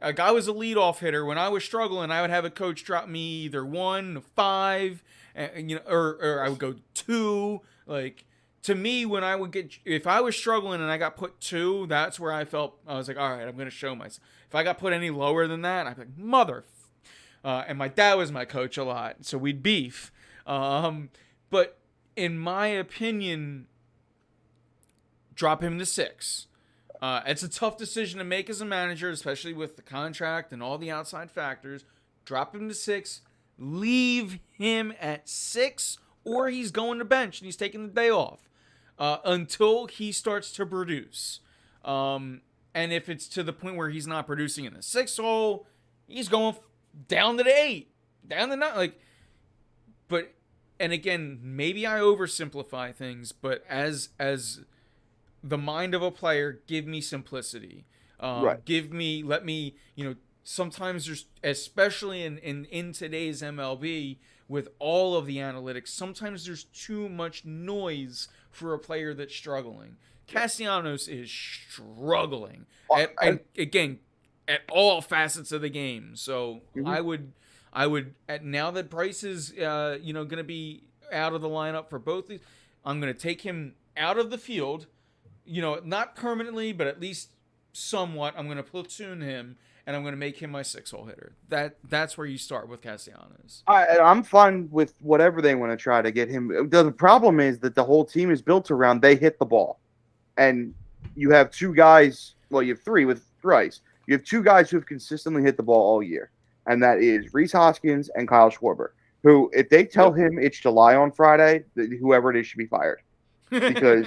Like I was a leadoff hitter. When I was struggling, I would have a coach drop me either 1, 5, and or I would go 2. Like to me, when I would get, if I was struggling and I got put 2, that's where I felt I was like, all right, I'm gonna show myself. If I got put any lower than that, I'd be like, mother. And my dad was my coach a lot, so we'd beef. But in my opinion, drop him to 6. It's a tough decision to make as a manager, especially with the contract and all the outside factors. Drop him to 6. Leave him at 6, or he's going to bench and he's taking the day off until he starts to produce. And if it's to the point where he's not producing in the 6 hole, he's going down to the 8, down to 9. But and again, maybe I oversimplify things, but as the mind of a player, give me simplicity. Right. Let me, sometimes there's, especially in today's MLB, with all of the analytics, sometimes there's too much noise for a player that's struggling. Castellanos is struggling. And again, at all facets of the game. So I would, now that Bryce is, going to be out of the lineup for both these, I'm going to take him out of the field. Not permanently, but at least somewhat. I'm going to platoon him, and I'm going to make him my 6-hole hitter. That's where you start with Castellanos. I'm fine with whatever they want to try to get him. The problem is that the whole team is built around they hit the ball. And you have 2 guys, well, you have 3 with Bryce. You have 2 guys who have consistently hit the ball all year, and that is Rhys Hoskins and Kyle Schwarber, who, if they tell him it's July on Friday, whoever it is should be fired. Because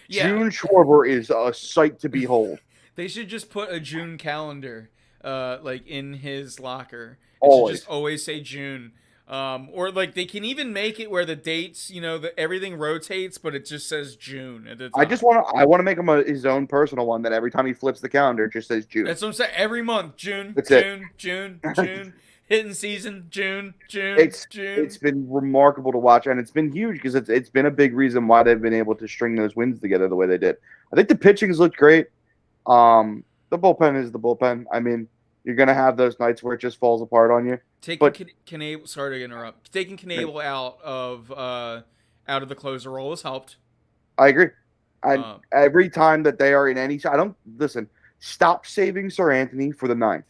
June Schwarber is a sight to behold. They should just put a June calendar in his locker. It Always. should just always say June. Or they can even make it where the dates, everything rotates, but it just says June at the top. I want to make him his own personal one that every time he flips the calendar, it just says June. That's what I'm saying. Every month, June, That's June. Hitting season, June. It's been remarkable to watch, and it's been huge because it's been a big reason why they've been able to string those wins together the way they did. I think the pitching's looked great. The bullpen is the bullpen. I mean, you're gonna have those nights where it just falls apart on you. Knable, sorry to interrupt. Taking Knable out of the closer role has helped. I agree. Every time that they are in any, stop saving Sir Anthony for the 9th.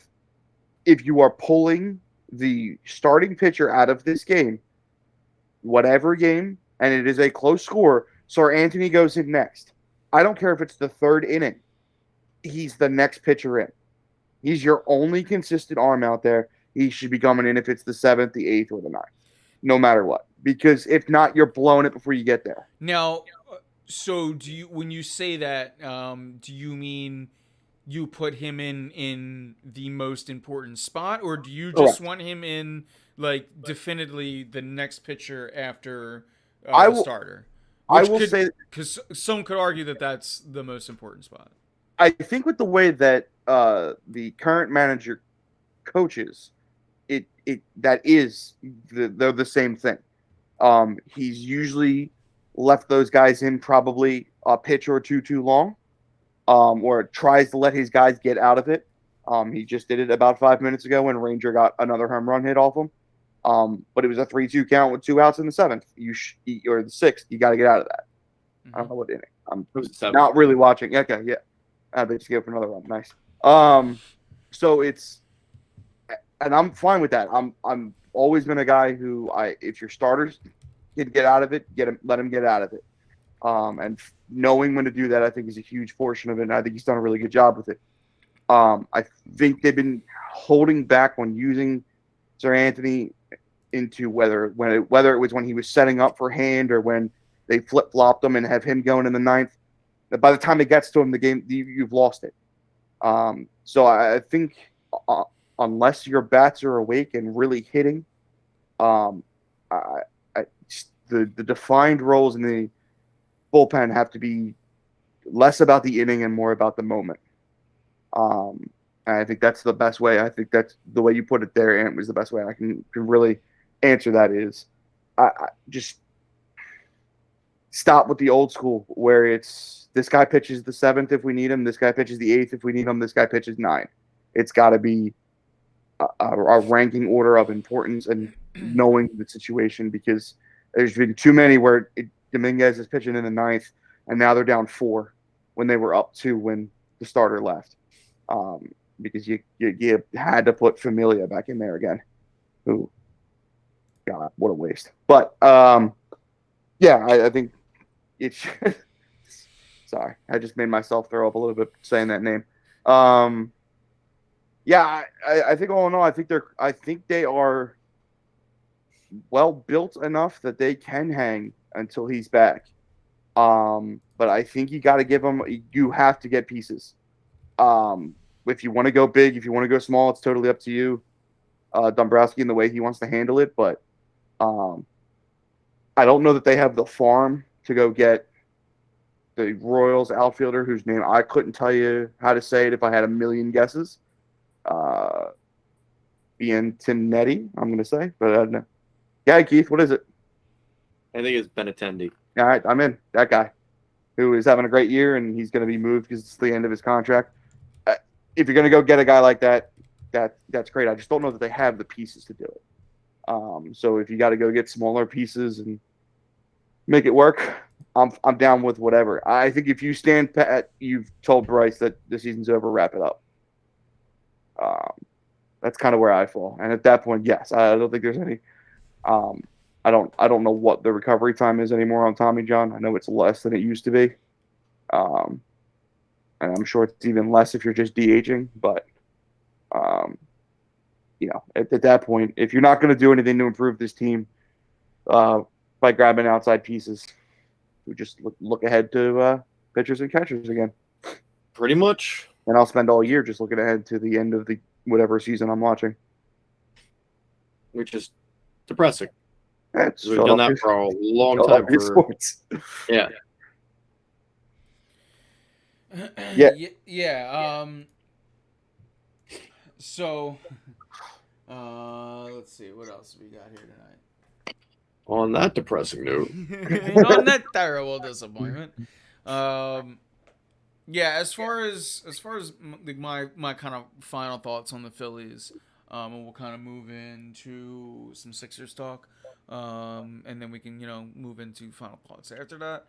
If you are pulling the starting pitcher out of this game, whatever game, and it is a close score, Sir Anthony goes in next. I don't care if it's the 3rd inning. He's the next pitcher in. He's your only consistent arm out there. He should be coming in if it's the 7th, the 8th, or the 9th, no matter what. Because if not, you're blowing it before you get there. Now, so when you say that, do you mean you put him in the most important spot, or do you just want him in definitely the next pitcher after the starter? I will say, because some could argue that that's the most important spot. I think with the way that the current manager coaches, they're the same thing. He's usually left those guys in probably a pitch or 2 too long, or tries to let his guys get out of it. He just did it about 5 minutes ago when Ranger got another home run hit off him. But it was a 3-2 count with 2 outs in the 7th. Or the 6th. You got to get out of that. I don't know what inning. I'm not really watching. Okay, yeah. They just go for another run. Nice. So it's, and I'm fine with that. I'm always been a guy who if your starters can get out of it, let him get out of it. And knowing when to do that, I think is a huge portion of it. And I think he's done a really good job with it. I think they've been holding back on using Sir Anthony into whether it was when he was setting up for hand or when they flip-flopped him and have him going in the 9th. By the time it gets to him, the game, you've lost it. So I think unless your bats are awake and really hitting, the defined roles in the bullpen have to be less about the inning and more about the moment. And I think that's the best way. I think that's the way you put it there, and it was the best way I can really answer that is I just stop with the old school where it's this guy pitches the 7th if we need him, this guy pitches the 8th if we need him, this guy pitches 9. It's got to be a ranking order of importance and knowing the situation, because there's been too many where Dominguez is pitching in the ninth, and now they're down 4 when they were up 2 when the starter left. Because you had to put Familia back in there again. Who, God, what a waste. But yeah, I think it's. Sorry, I just made myself throw up a little bit saying that name. Yeah, I think all in all, I think they are well built enough that they can hang until he's back. But I think you got to give them. You have to get pieces. If you want to go big, if you want to go small, it's totally up to you, Dombrowski, in the way he wants to handle it. But I don't know that they have the farm to go get the Royals outfielder whose name I couldn't tell you how to say it if I had a million guesses. Biantinetti, I'm going to say, but I don't know. Yeah, Keith, what is it? I think it's Benintendi. All right, I'm in. That guy who is having a great year, and he's going to be moved because it's the end of his contract. If you're going to go get a guy like that, that's great. I just don't know that they have the pieces to do it. So if you got to go get smaller pieces and make it work, I'm down with whatever. I think if you stand pat, you've told Bryce that the season's over, wrap it up. That's kind of where I fall. And at that point, yes, I don't think there's any. I don't know what the recovery time is anymore on Tommy John. I know it's less than it used to be. And I'm sure it's even less if you're just DHing. But, at that point, if you're not going to do anything to improve this team by grabbing outside pieces, we just look ahead to pitchers and catchers again. Pretty much. And I'll spend all year just looking ahead to the end of the whatever season I'm watching. Which is depressing. We've done that for a long time. Sports. Yeah. Yeah. So, let's see. What else we got here tonight? On that depressing note. On that terrible disappointment. Yeah, as far as my kind of final thoughts on the Phillies, and we'll kind of move into some Sixers talk, and then we can move into final thoughts after that.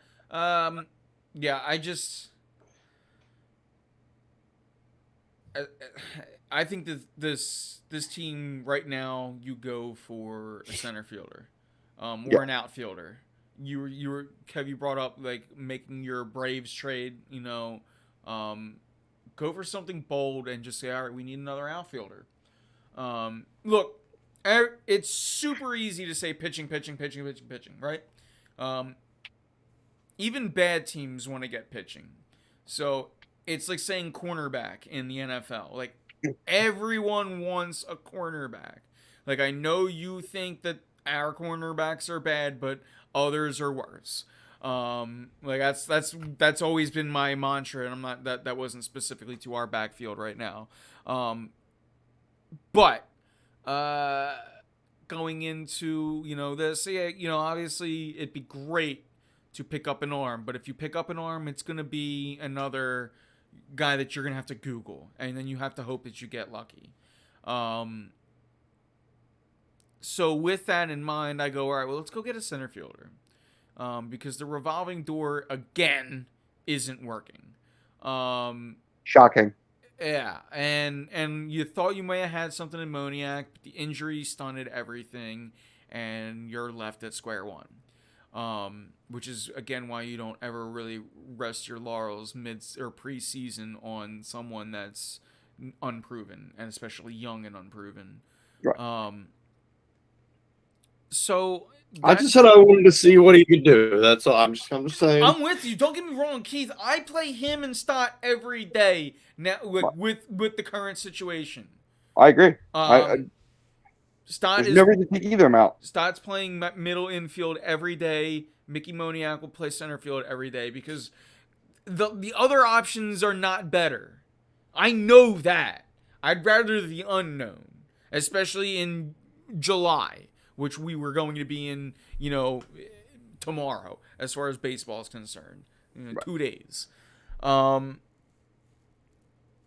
Yeah, I think that this team right now, you go for a center fielder, or an outfielder. Kev, you brought up like making your Braves trade, go for something bold and just say, all right, we need another outfielder. Look, it's super easy to say pitching, right? Even bad teams want to get pitching. So it's like saying cornerback in the NFL. Like, everyone wants a cornerback. Like, I know you think that our cornerbacks are bad, but others are worse. Like that's always been my mantra, and I'm not that wasn't specifically to our backfield right now. But going into this, obviously it'd be great to pick up an arm, but if you pick up an arm, it's gonna be another guy that you're gonna have to Google, and then you have to hope that you get lucky. So with that in mind, I go, all right, well, let's go get a center fielder. Because the revolving door, again, isn't working. Shocking. Yeah, and you thought you may have had something in Moniak, but the injury stunted everything, and you're left at square one. Which is, again, why you don't ever really rest your laurels mid or preseason on someone that's unproven, and especially young and unproven. Right. So I just said I wanted to see what he could do. That's all. I'm just saying. I'm with you. Don't get me wrong, Keith. I play him and Stott every day now with the current situation. I agree. Stott never to take either of them out. Stott's playing middle infield every day. Mickey Moniak will play center field every day because the other options are not better. I know that. I'd rather the unknown, especially in July, which we were going to be in, tomorrow, as far as baseball is concerned. Right. 2 days.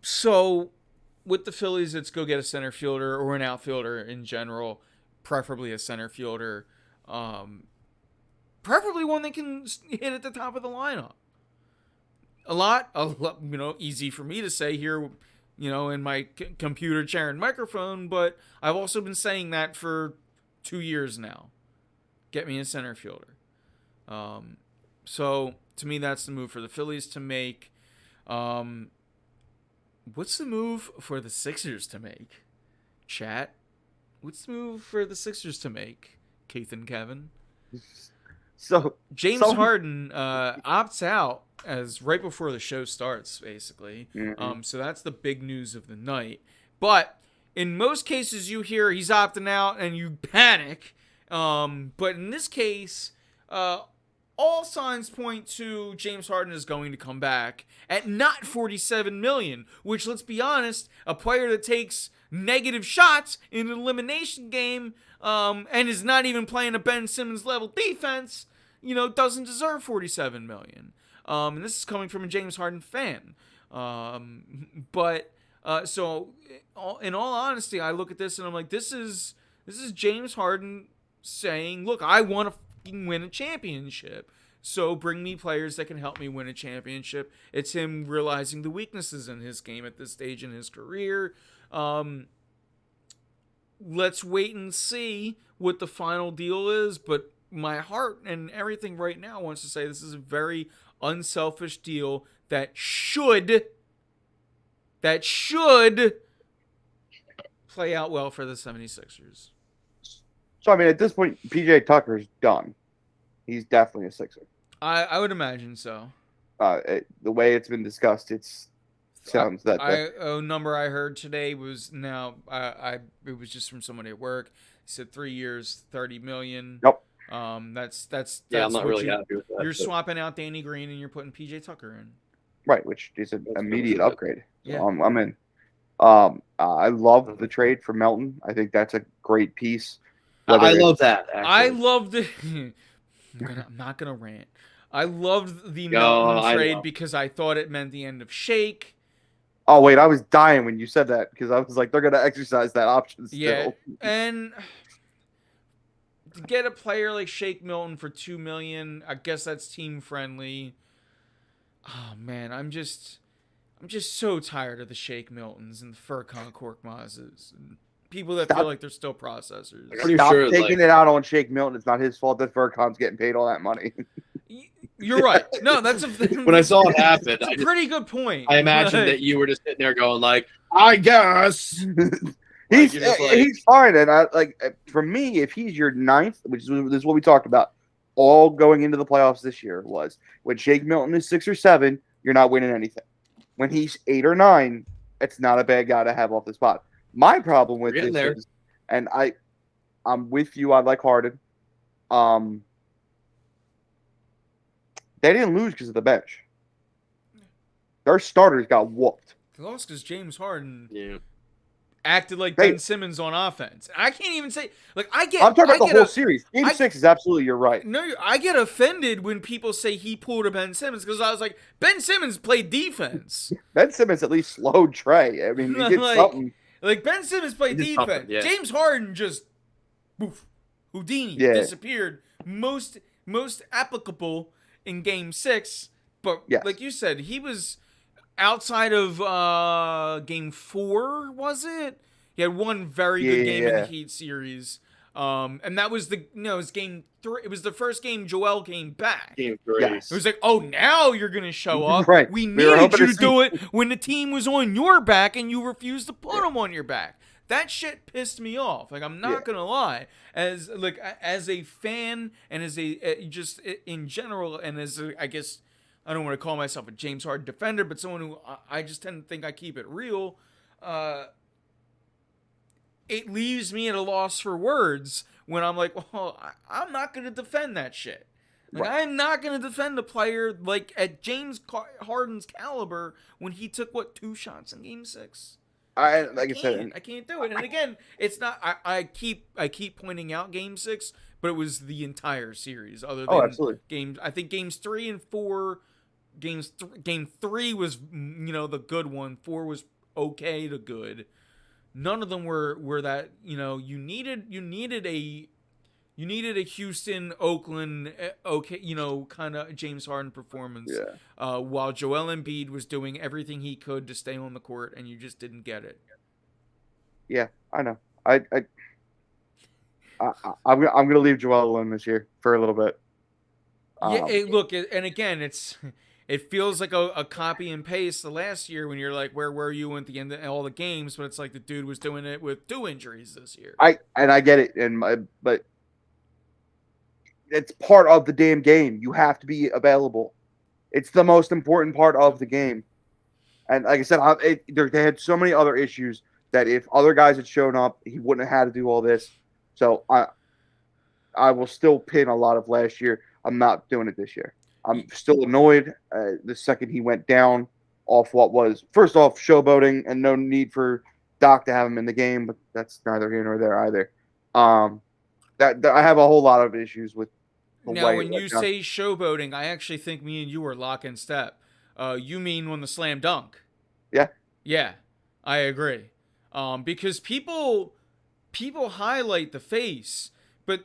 So with the Phillies, it's go get a center fielder or an outfielder in general, preferably a center fielder. Preferably one that can hit at the top of the lineup. A lot, easy for me to say here, in my computer chair and microphone, but I've also been saying that for 2 years now. Get me a center fielder. So, to me, that's the move for the Phillies to make. What's the move for the Sixers to make? Chat? What's the move for the Sixers to make? Keith and Kevin? So James Harden opts out as right before the show starts, basically. Mm-hmm. So that's the big news of the night. But in most cases, you hear he's opting out and you panic. But in this case, all signs point to James Harden is going to come back at not $47 million, which, let's be honest, a player that takes negative shots in an elimination game and is not even playing a Ben Simmons level defense, doesn't deserve $47 million. And this is coming from a James Harden fan. So in all honesty, I look at this and I'm like, this is James Harden saying, look, I want to win a championship, so bring me players that can help me win a championship. It's him realizing the weaknesses in his game at this stage in his career. Let's wait and see what the final deal is, but my heart and everything right now wants to say this is a very unselfish deal that should play out well for the 76ers. So, I mean, at this point, PJ Tucker's done. He's definitely a Sixer. I would imagine so. The way it's been discussed, sounds that. A number I heard today was it was just from somebody at work. He said 3 years, $30 million. Yep. That's I'm not really happy with that. You're swapping out Danny Green and you're putting PJ Tucker in. Right, which is an immediate upgrade. So Yeah. I'm in. I love the trade for Melton. I think that's a great piece. I love that. Actually. I loved it. I'm not gonna rant. I loved the Melton trade because I thought it meant the end of Shake. Oh wait, I was dying when you said that because I was like, they're gonna exercise that option still. Yeah, and to get a player like Shake Milton for $2 million, I guess that's team friendly. Oh man, I'm just so tired of the Shake Miltons and the Furkan Korkmazes and people that feel like they're still processors. Stop taking it out on Shake Milton. It's not his fault that Furkan's getting paid all that money. You're right. No, that's when I saw it happen. That's a pretty good point. I imagined that you were just sitting there going like, I guess. He's fine, and for me, if he's your ninth, which is what we talked about, all going into the playoffs this year was when Shake Milton is 6 or 7, you're not winning anything. When he's 8 or 9, it's not a bad guy to have off the spot. My problem with this is, and I'm with you. I like Harden. They didn't lose because of the bench. Their starters got whooped. They lost because James Harden acted like Ben Simmons on offense. I can't even say I'm talking about the whole series. Game 6 is absolutely you're right. No, I get offended when people say he pulled a Ben Simmons because I was like, Ben Simmons played defense. Ben Simmons at least slowed Trey. I mean, he did something. Like Ben Simmons played defense. Yeah. James Harden just Houdini disappeared. Most applicable in Game 6, but like you said, he was outside of Game 4. Was it? He had one very good game in the Heat series, and that was it was Game 3. It was the first game Joel came back. Game 3. Yes. It was like, oh, now you're gonna show up. Right. We needed you to do it when the team was on your back, and you refused to put them on your back. That shit pissed me off. Like, I'm not gonna lie, as a fan and as just in general, and as I guess I don't want to call myself a James Harden defender, but someone who I just tend to think I keep it real. It leaves me at a loss for words when I'm like, well, I'm not gonna defend that shit. I'm not gonna defend a player like at James Harden's caliber when he took 2 shots in Game 6. I can't do it. And again, it's not. I keep pointing out Game 6, but it was the entire series. Other than absolutely. I think Games 3 and 4. Game 3 was the good one. 4 was okay to good. None of them were that, you needed a Houston, Oakland, okay, kind of James Harden performance. Yeah. While Joel Embiid was doing everything he could to stay on the court, and you just didn't get it. Yeah, I know. I'm gonna leave Joel alone this year for a little bit. Look, and again, it feels like a copy and paste the last year when you're like, where were you at the end of all the games? But it's like the dude was doing it with 2 injuries this year. I get it, but it's part of the damn game. You have to be available. It's the most important part of the game. And like I said, they had so many other issues that if other guys had shown up, he wouldn't have had to do all this. So I will still pin a lot of last year. I'm not doing it this year. I'm still annoyed the second he went down off what was, first off, showboating and no need for Doc to have him in the game, but that's neither here nor there either. That I have a whole lot of issues with the now, way when you say showboating, I actually think me and you are lock in step. You mean on the slam dunk? Yeah. Yeah, I agree. Because people highlight the face, but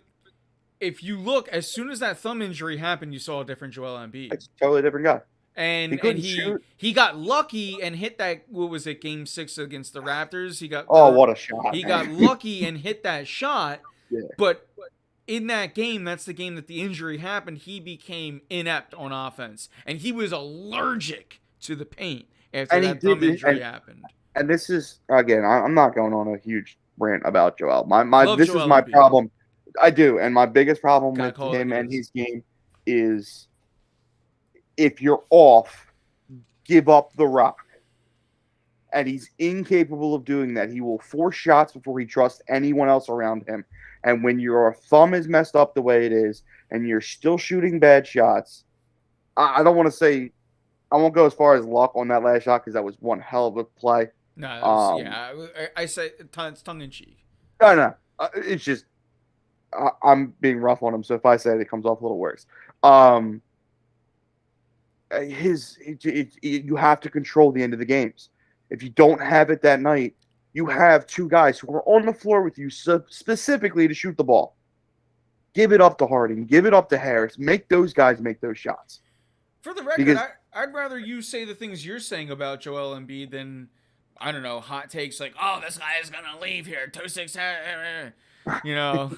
if you look, as soon as that thumb injury happened, you saw a different Joel Embiid. It's a totally different guy. And he got lucky and hit that. What was it? Game 6 against the Raptors. What a shot! He got lucky and hit that shot. Yeah. But in that game, that's the game that the injury happened. He became inept on offense, and he was allergic to the paint after that thumb injury happened. And this is, again, I'm not going on a huge rant about Joel. This Joel is my Embiid. problem. I do, and my biggest problem with call it him what it and is. his game is if you're off, give up the rock. And he's incapable of doing that. He will force shots before he trusts anyone else around him. And when your thumb is messed up the way it is, and you're still shooting bad shots, I don't want to say, I won't go as far as luck on that last shot because that was one hell of a play. No, that was, I say it's tongue in cheek. No. It's just I'm being rough on him, so if I say it comes off a little worse. You have to control the end of the games. If you don't have it that night, you have 2 guys who are on the floor with you specifically to shoot the ball. Give it up to Harden. Give it up to Harris. Make those guys make those shots. For the record, I'd rather you say the things you're saying about Joel Embiid than, I don't know, hot takes like, oh, this guy is going to leave here. 2-6,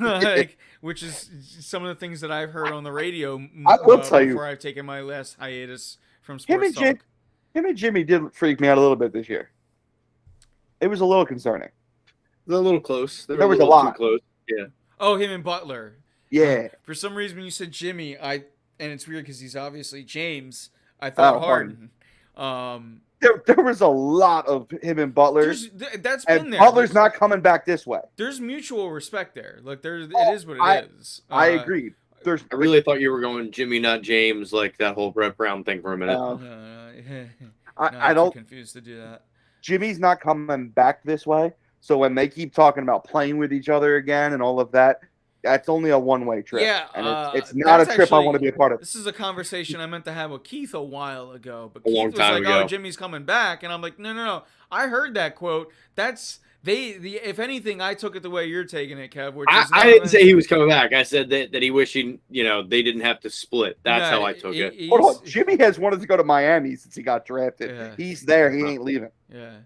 like, which is some of the things that I've heard on the radio I will tell you, before I've taken my last hiatus from sports talk. Him and Jimmy did freak me out a little bit this year. It was a little concerning. They're a little close. There was a lot. Too close. Yeah. Oh, him and Butler. Yeah. For some reason, when you said Jimmy, and it's weird because he's obviously James, I thought Harden. There was a lot of him and Butler. That's been there. Butler's not coming back this way. There's mutual respect there. Like it is what it is. I agree. I really thought you were going Jimmy, not James, like that whole Brett Brown thing for a minute. I don't confused to do that. Jimmy's not coming back this way. So when they keep talking about playing with each other again and all of that, that's only a one-way trip. Yeah, and it's not a trip I want to be a part of. This is a conversation I meant to have with Keith a while ago, but Keith was like, "Oh, Jimmy's coming back," and I'm like, "No. I heard that quote. That's if anything, I took it the way you're taking it, Kev. Which is I didn't say he was coming back. I said that he wished they didn't have to split. That's how I took it. Hold on. Jimmy has wanted to go to Miami since he got drafted. Yeah. He's there. He ain't leaving. Yeah.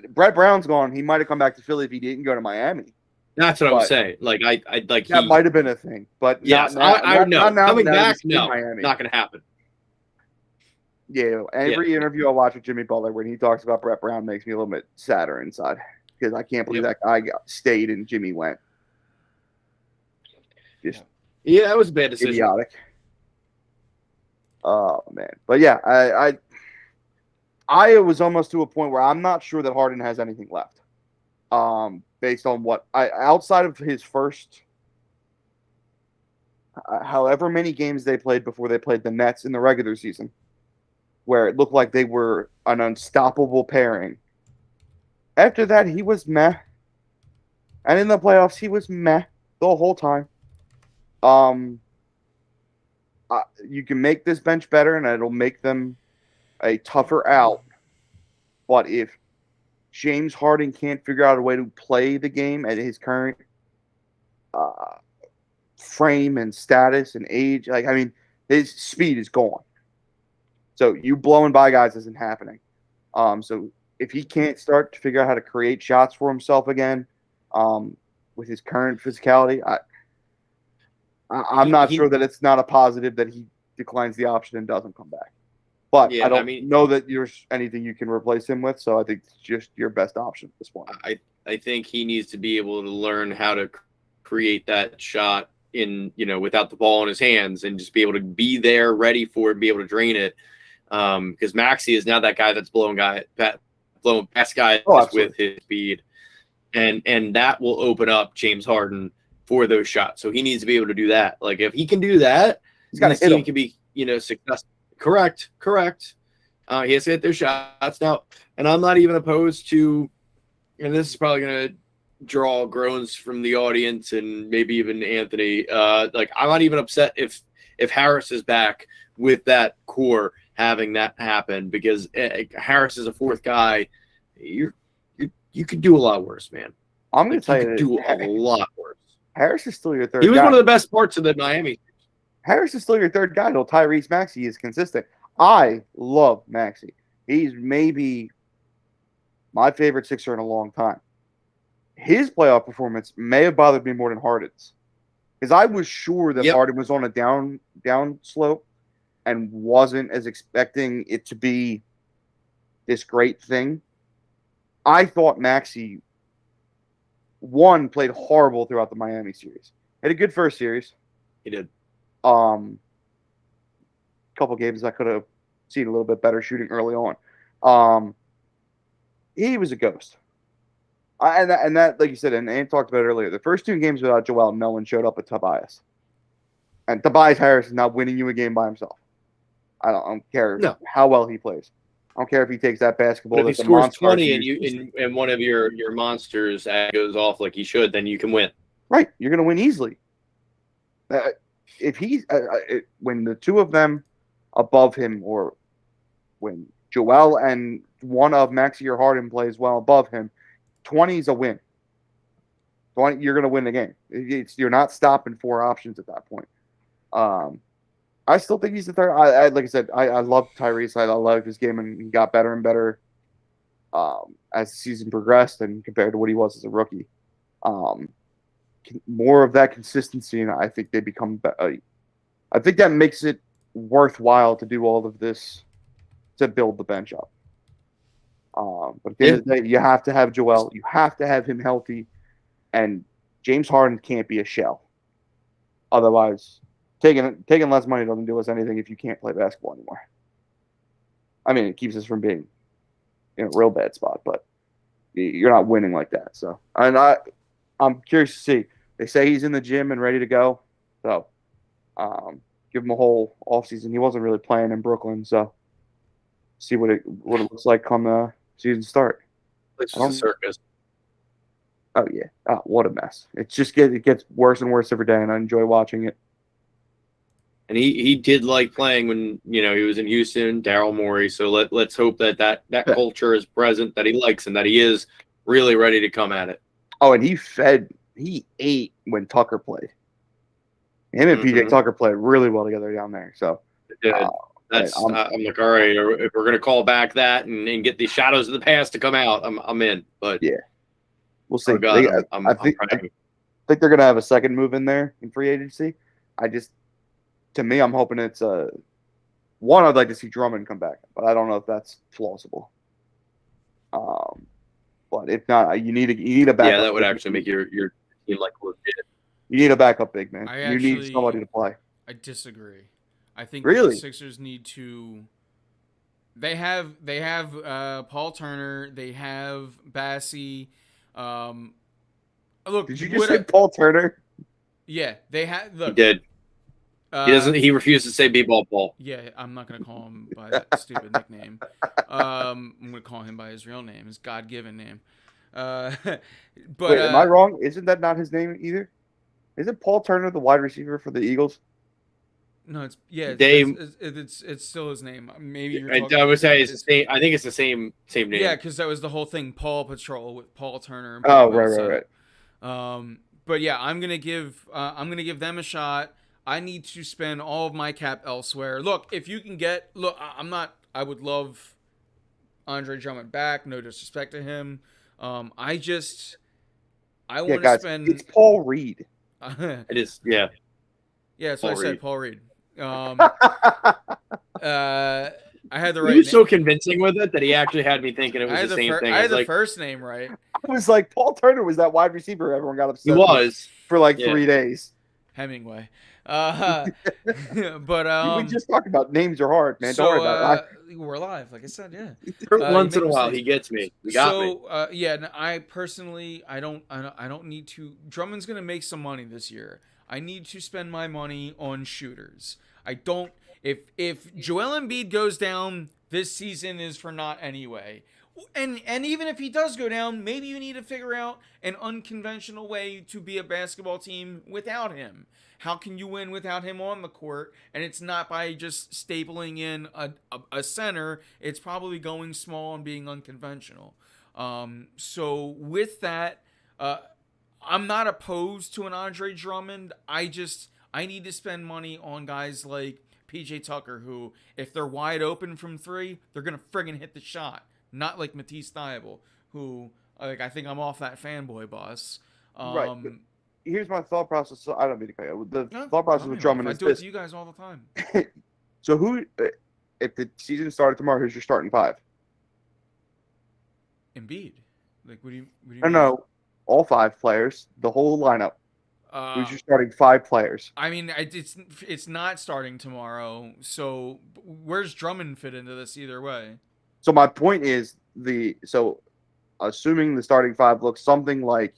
Brett Brown's gone. He might have come back to Philly if he didn't go to Miami. That's what I'm saying. Like I like that might have been a thing, but yes, I know. Coming back, no, not going to happen. Yeah, every interview I watch with Jimmy Butler when he talks about Brett Brown makes me a little bit sadder inside because I can't believe that guy stayed and Jimmy went. Just that was a bad decision. Idiotic. Oh man, but yeah, I was almost to a point where I'm not sure that Harden has anything left. Based on what outside of his first, however many games they played before they played the Nets in the regular season, where it looked like they were an unstoppable pairing. After that, he was meh. And in the playoffs, he was meh the whole time. You can make this bench better, and it'll make them a tougher out. But if James Harden can't figure out a way to play the game at his current uh, frame and status and age. Like, I mean, his speed is gone. So you blowing by guys isn't happening. So if he can't start to figure out how to create shots for himself again, with his current physicality, I'm not sure that it's not a positive that he declines the option and doesn't come back. But I don't know that there's anything you can replace him with. So I think it's just your best option at this point. I think he needs to be able to learn how to create that shot without the ball in his hands and just be able to be there, ready for it, be able to drain it. Because Maxey is now that guy that's blowing past guys with his speed, and that will open up James Harden for those shots. So he needs to be able to do that. Like if he can do that, his team can be successful. Correct. He has to hit their shots now, and I'm not even opposed to. And this is probably going to draw groans from the audience and maybe even Anthony. Like I'm not even upset if Harris is back with that core having that happen, because Harris is a fourth guy. You could do a lot worse, man. I'm going to tell you, do a lot worse. Harris is still your third. He was one of the best parts of the Miami. Harris is still your third guy, though. Tyrese Maxey is consistent. I love Maxey. He's maybe my favorite Sixer in a long time. His playoff performance may have bothered me more than Harden's, because I was sure that Harden was on a down slope and wasn't as expecting it to be this great thing. I thought Maxey, played horrible throughout the Miami series. Had a good first series. He did. Couple games I could have seen a little bit better shooting early on. He was a ghost. And that, like you said, and Ant talked about it earlier, the first 2 games without Joel, no one showed up with Tobias. And Tobias Harris is not winning you a game by himself. I don't care how well he plays. I don't care if he takes that basketball. But if he scores 20 and one of your monsters goes off like he should, then you can win. Right. You're going to win easily. If he's when the 2 of them above him, or when Joel and one of Maxey or Harden plays well above him, 20 is a win. 20, you're going to win the game. You're not stopping 4 options at that point. I still think he's the third. Like I said, I love Tyrese. I love his game, and he got better and better as the season progressed and compared to what he was as a rookie. More of that consistency, and I think they become. I think that makes it worthwhile to do all of this to build the bench up. But at the end of the day, you have to have Joel. You have to have him healthy, and James Harden can't be a shell. Otherwise, taking less money doesn't do us anything if you can't play basketball anymore. I mean, it keeps us from being in a real bad spot, but you're not winning like that. So, and I'm curious to see. They say he's in the gym and ready to go. So, give him a whole offseason. He wasn't really playing in Brooklyn, so see what it looks like come the season start. It's just a circus. Oh yeah. Oh, what a mess. It gets worse and worse every day, and I enjoy watching it. And he did like playing when he was in Houston, Daryl Morey. So let's hope that culture is present, that he likes, and that he is really ready to come at it. Oh, and he ate when Tucker played. Him and PJ Tucker played really well together down there. So I'm like, all right, if we're gonna call back that and get the shadows of the past to come out, I'm in. But yeah, we'll see. Oh God, I think they're gonna have a second move in there in free agency. To me, I'm hoping it's one. I'd like to see Drummond come back, but I don't know if that's plausible. But if not, you need a backup. Yeah, that would actually make your team like legit. You need a backup big man. You need somebody to play. I disagree. I think really the Sixers need to. They have Paul Turner. They have Bassie. Look, did you just say Paul Turner? Yeah, they had. Look, he did. He doesn't. He refused to say B-ball Paul. Yeah, I'm not gonna call him by that stupid nickname. I'm gonna call him by his real name, his God-given name. But wait, am I wrong? Isn't that not his name either? Isn't Paul Turner the wide receiver for the Eagles? No, it's yeah. They, It's still his name. Maybe you're I, talking. I would say it's it's the same. I think it's the same name. yeah, because that was the whole thing. Paw Patrol with Paul Turner and Oh, Paul right, Millsap. right. But yeah, I'm gonna give them a shot. I need to spend all of my cap elsewhere. Look, if you can get I'm not. I would love Andre Drummond back. No disrespect to him. I Yeah, want to guys, spend. it's Paul Reed. It is, yeah. Yeah, that's what I Paul said. Reed. Paul Reed. I I had the He right. was so convincing with it that he actually had me thinking it was the same thing. I I had was the like, first name right. was like, Paul Turner was that wide receiver everyone got he upset with was. for like Yeah. 3 days. Hemingway. We But just talked about names are hard, man. Don't worry about it. we're alive, like I said, yeah. Once you in a make while, mistakes. he gets me. He got me. Yeah, no, I personally, I don't need to. Drummond's gonna make some money this year. I need to spend my money on shooters. I don't. If Joel Embiid goes down, this season is for naught anyway. And even if he does go down, maybe you need to figure out an unconventional way to be a basketball team without him. How can you win without him on the court? And it's not by just stapling in a center. It's probably going small and being unconventional. So with that, I'm not opposed to an Andre Drummond. I need to spend money on guys like PJ Tucker, who, if they're wide open from three, they're gonna friggin' hit the shot. Not like Matisse Thybulle, who I think I'm off that fanboy bus. Right. Here's my thought process. So I don't mean to cut you. The thought process with Drummond I is do it this. to you guys all the time. So who, if the season started tomorrow, who's your starting five? Embiid. Like, what do you I don't know. All 5 players, the whole lineup. Who's your starting 5 players? I mean, it's not starting tomorrow. So where's Drummond fit into this either way? So my point is assuming the starting 5 looks something like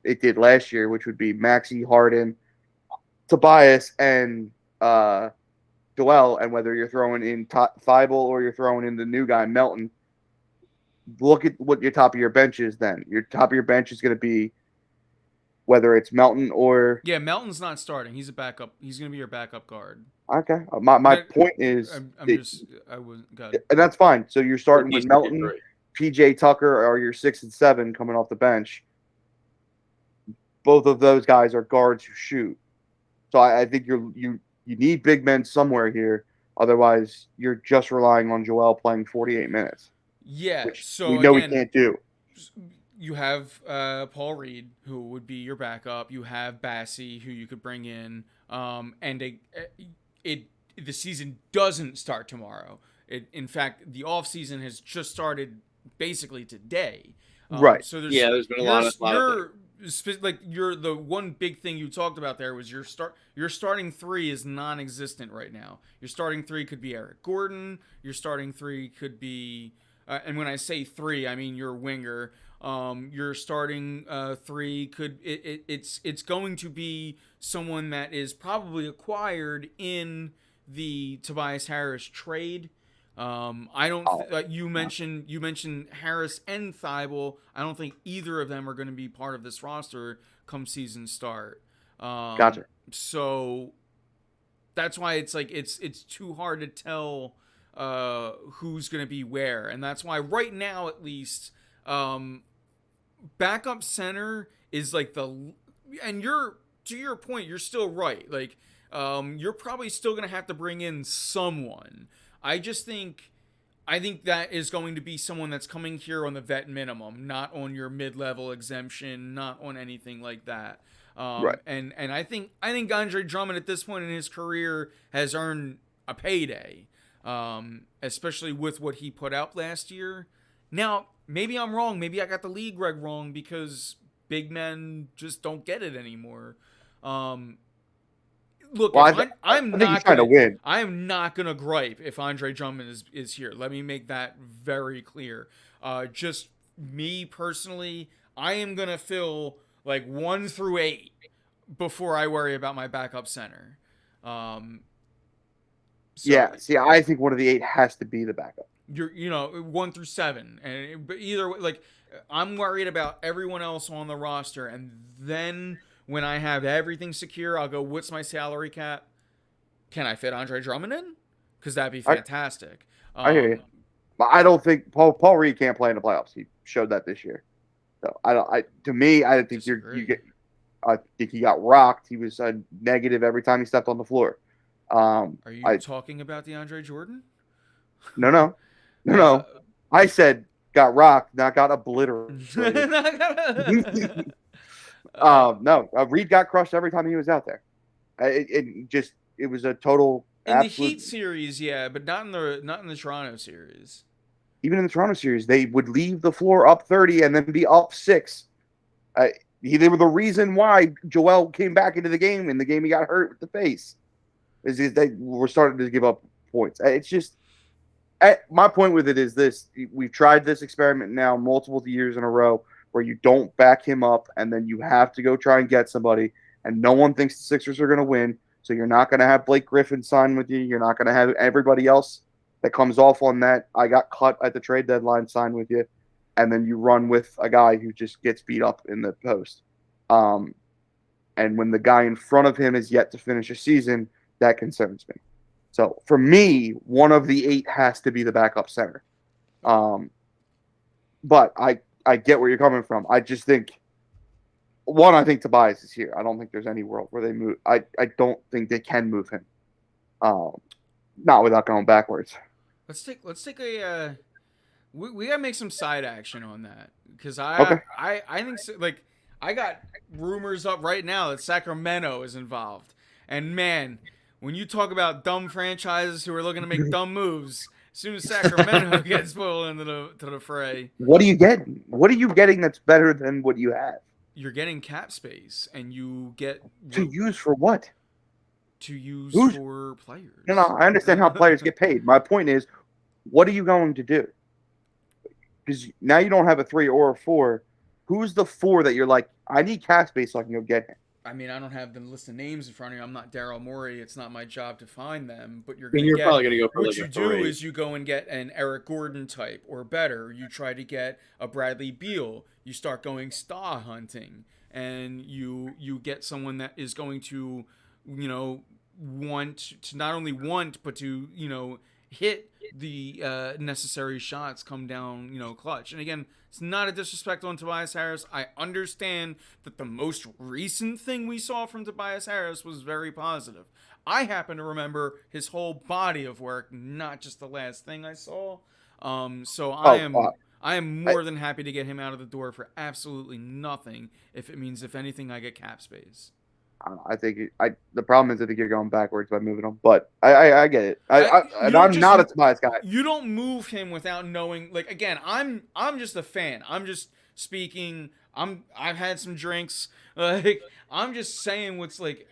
it did last year, which would be Maxey, Harden, Tobias, and Joel, and whether you're throwing in Thybulle or you're throwing in the new guy Melton, look at what your top of your bench is. Then your top of your bench is going to be whether it's Melton or Melton's not starting. He's a backup. He's going to be your backup guard. Okay. My point is, and that's fine. So you're starting with Melton, PJ Tucker are your 6 and 7 coming off the bench. Both of those guys are guards who shoot. So I think you need big men somewhere here. Otherwise, you're just relying on Joel playing 48 minutes. Yeah. So we know we can't do. You have Paul Reed, who would be your backup. You have Bassey, who you could bring in. And the season doesn't start tomorrow. In fact, the off season has just started basically today. Right. So there's been a lot of the one big thing you talked about there was your starting 3 is non-existent right now. Your starting 3 could be Eric Gordon. Your starting 3 could be, and when I say 3, I mean your winger. Your starting 3 could it's going to be someone that is probably acquired in the Tobias Harris trade. I don't. You mentioned Harris and Thybulle. I don't think either of them are going to be part of this roster come season start. Gotcha. So that's why it's like it's too hard to tell who's going to be where, and that's why right now at least backup center is like and you're to your point, you're still right. Like you're probably still going to have to bring in someone. I think that is going to be someone that's coming here on the vet minimum, not on your mid-level exemption, not on anything like that. Right. And I think Andre Drummond at this point in his career has earned a payday, especially with what he put out last year. Now, maybe I'm wrong. Maybe I got the league reg wrong because big men just don't get it anymore. Look, well, I'm not trying to win. I am not gonna gripe if Andre Drummond is here. Let me make that very clear. Just me personally, I am gonna fill like 1 through 8 before I worry about my backup center. Yeah. See, I think one of the 8 has to be the backup. 1 through 7, but either way, like I'm worried about everyone else on the roster, and then when I have everything secure, I'll go, what's my salary cap? Can I fit Andre Drummond in? Because that'd be I, fantastic. I hear you. But I don't think Paul Reed can't play in the playoffs. He showed that this year. So to me, I think Disagree. I think he got rocked. He was a negative every time he stepped on the floor. Are you I talking about DeAndre Jordan? no no no Uh, no. I said got rocked, not got obliterated. uh, No, Reed got crushed every time he was out there. It was a total in the absolute. Heat series, yeah, but not in the Toronto series. Even in the Toronto series, they would leave the floor up 30 and then be up 6. Uh, they were the reason why Joel came back into the game in the game he got hurt with the face. Is they were starting to give up points. It's just my point with it is this: we've tried this experiment now multiple years in a row where you don't back him up and then you have to go try and get somebody, and no one thinks the Sixers are going to win. So you're not going to have Blake Griffin sign with you. You're not going to have everybody else that comes off on that I got cut at the trade deadline sign with you, and then you run with a guy who just gets beat up in the post. And when the guy in front of him is yet to finish a season, that concerns me. So for me, one of the 8 has to be the backup center. But I get where you're coming from. I just think I think Tobias is here. I don't think there's any world where they move. I don't think they can move him. Not without going backwards. Let's take a we gotta make some side action on that because Okay. I think so, like I got rumors up right now that Sacramento is involved, and man, when you talk about dumb franchises who are looking to make dumb moves, as soon as Sacramento gets pulled into the fray, What are you getting? What are you getting that's better than what you have? you're getting cap space, and you get To use for what? to use Who's for players. No, I understand how players get paid. My point is, what are you going to do? Because now you don't have a 3 or a 4. Who's the 4 that you're like, I need cap space so I can go get him? I mean, I don't have the list of names in front of me. I'm not Daryl Morey. It's not my job to find them. But you're I mean, gonna you're get probably going to go for what like you a do 3. is you go and get an Eric Gordon type or better. You try to get a Bradley Beal. You start going star hunting, and you get someone that is going to, want to not only want but to hit the necessary shots come down clutch. And again, it's not a disrespect on Tobias Harris. I understand that the most recent thing we saw from Tobias Harris was very positive. I happen to remember his whole body of work, not just the last thing I saw. So I am I, more than happy to get him out of the door for absolutely nothing if it means, if anything, I get cap space. I think the problem is I think you're going backwards by moving him, but I get it. You And don't I'm just not a Tobias guy. you don't move him without knowing. Like again, I'm just a fan. I'm just speaking. I've had some drinks. Like I'm just saying what's like.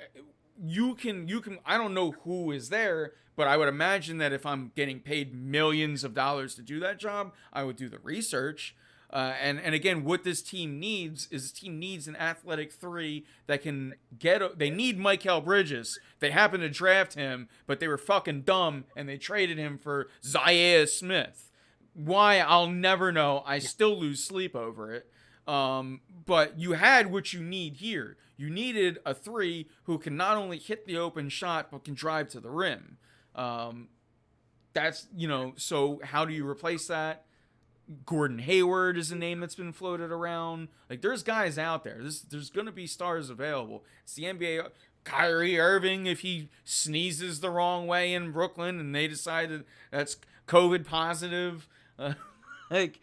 You can. I don't know who is there, but I would imagine that if I'm getting paid millions of dollars to do that job, I would do the research. And again, what this team needs is this team needs an athletic 3 that can get. They need Mikal Bridges. They happened to draft him, but they were fucking dumb and they traded him for Zaire Smith. Why, I'll never know. I still lose sleep over it. But you had what you need here. You needed a 3 who can not only hit the open shot but can drive to the rim. That's So how do you replace that? Gordon Hayward is a name that's been floated around. Like there's guys out there. There's gonna be stars available. It's the NBA. Kyrie Irving, if he sneezes the wrong way in Brooklyn and they decided that's COVID positive, like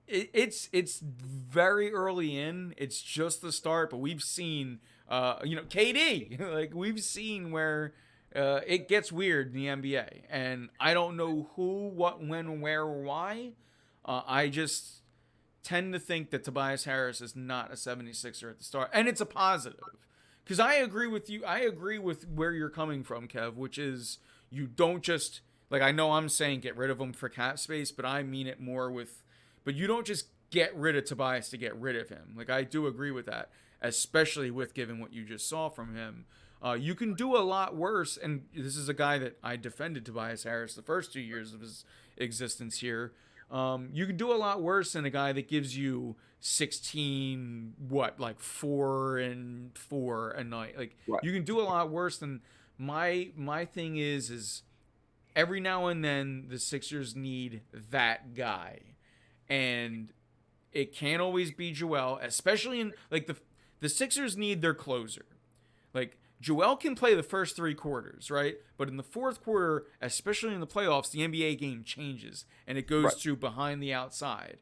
it's very early in. It's just the start, but we've seen KD. Like we've seen where it gets weird in the NBA, and I don't know who, what, when, where, or why. I just tend to think that Tobias Harris is not a 76er at the start, and it's a positive. Because I agree with you. I agree with where you're coming from, Kev, which is you don't just, like, I know I'm saying get rid of him for cap space, but I mean it more with, but you don't just get rid of Tobias to get rid of him. Like, I do agree with that, especially with given what you just saw from him. You can do a lot worse, and this is a guy that I defended Tobias Harris the first 2 years of his existence here. You can do a lot worse than a guy that gives you 16, 4 and 4 a night. Like Right. you can do a lot worse than my thing is every now and then the Sixers need that guy, and it can't always be Joel, especially in like the Sixers need their closer. Like Joel can play the first 3 quarters, right? But in the fourth quarter, especially in the playoffs, the NBA game changes and it goes to behind the outside.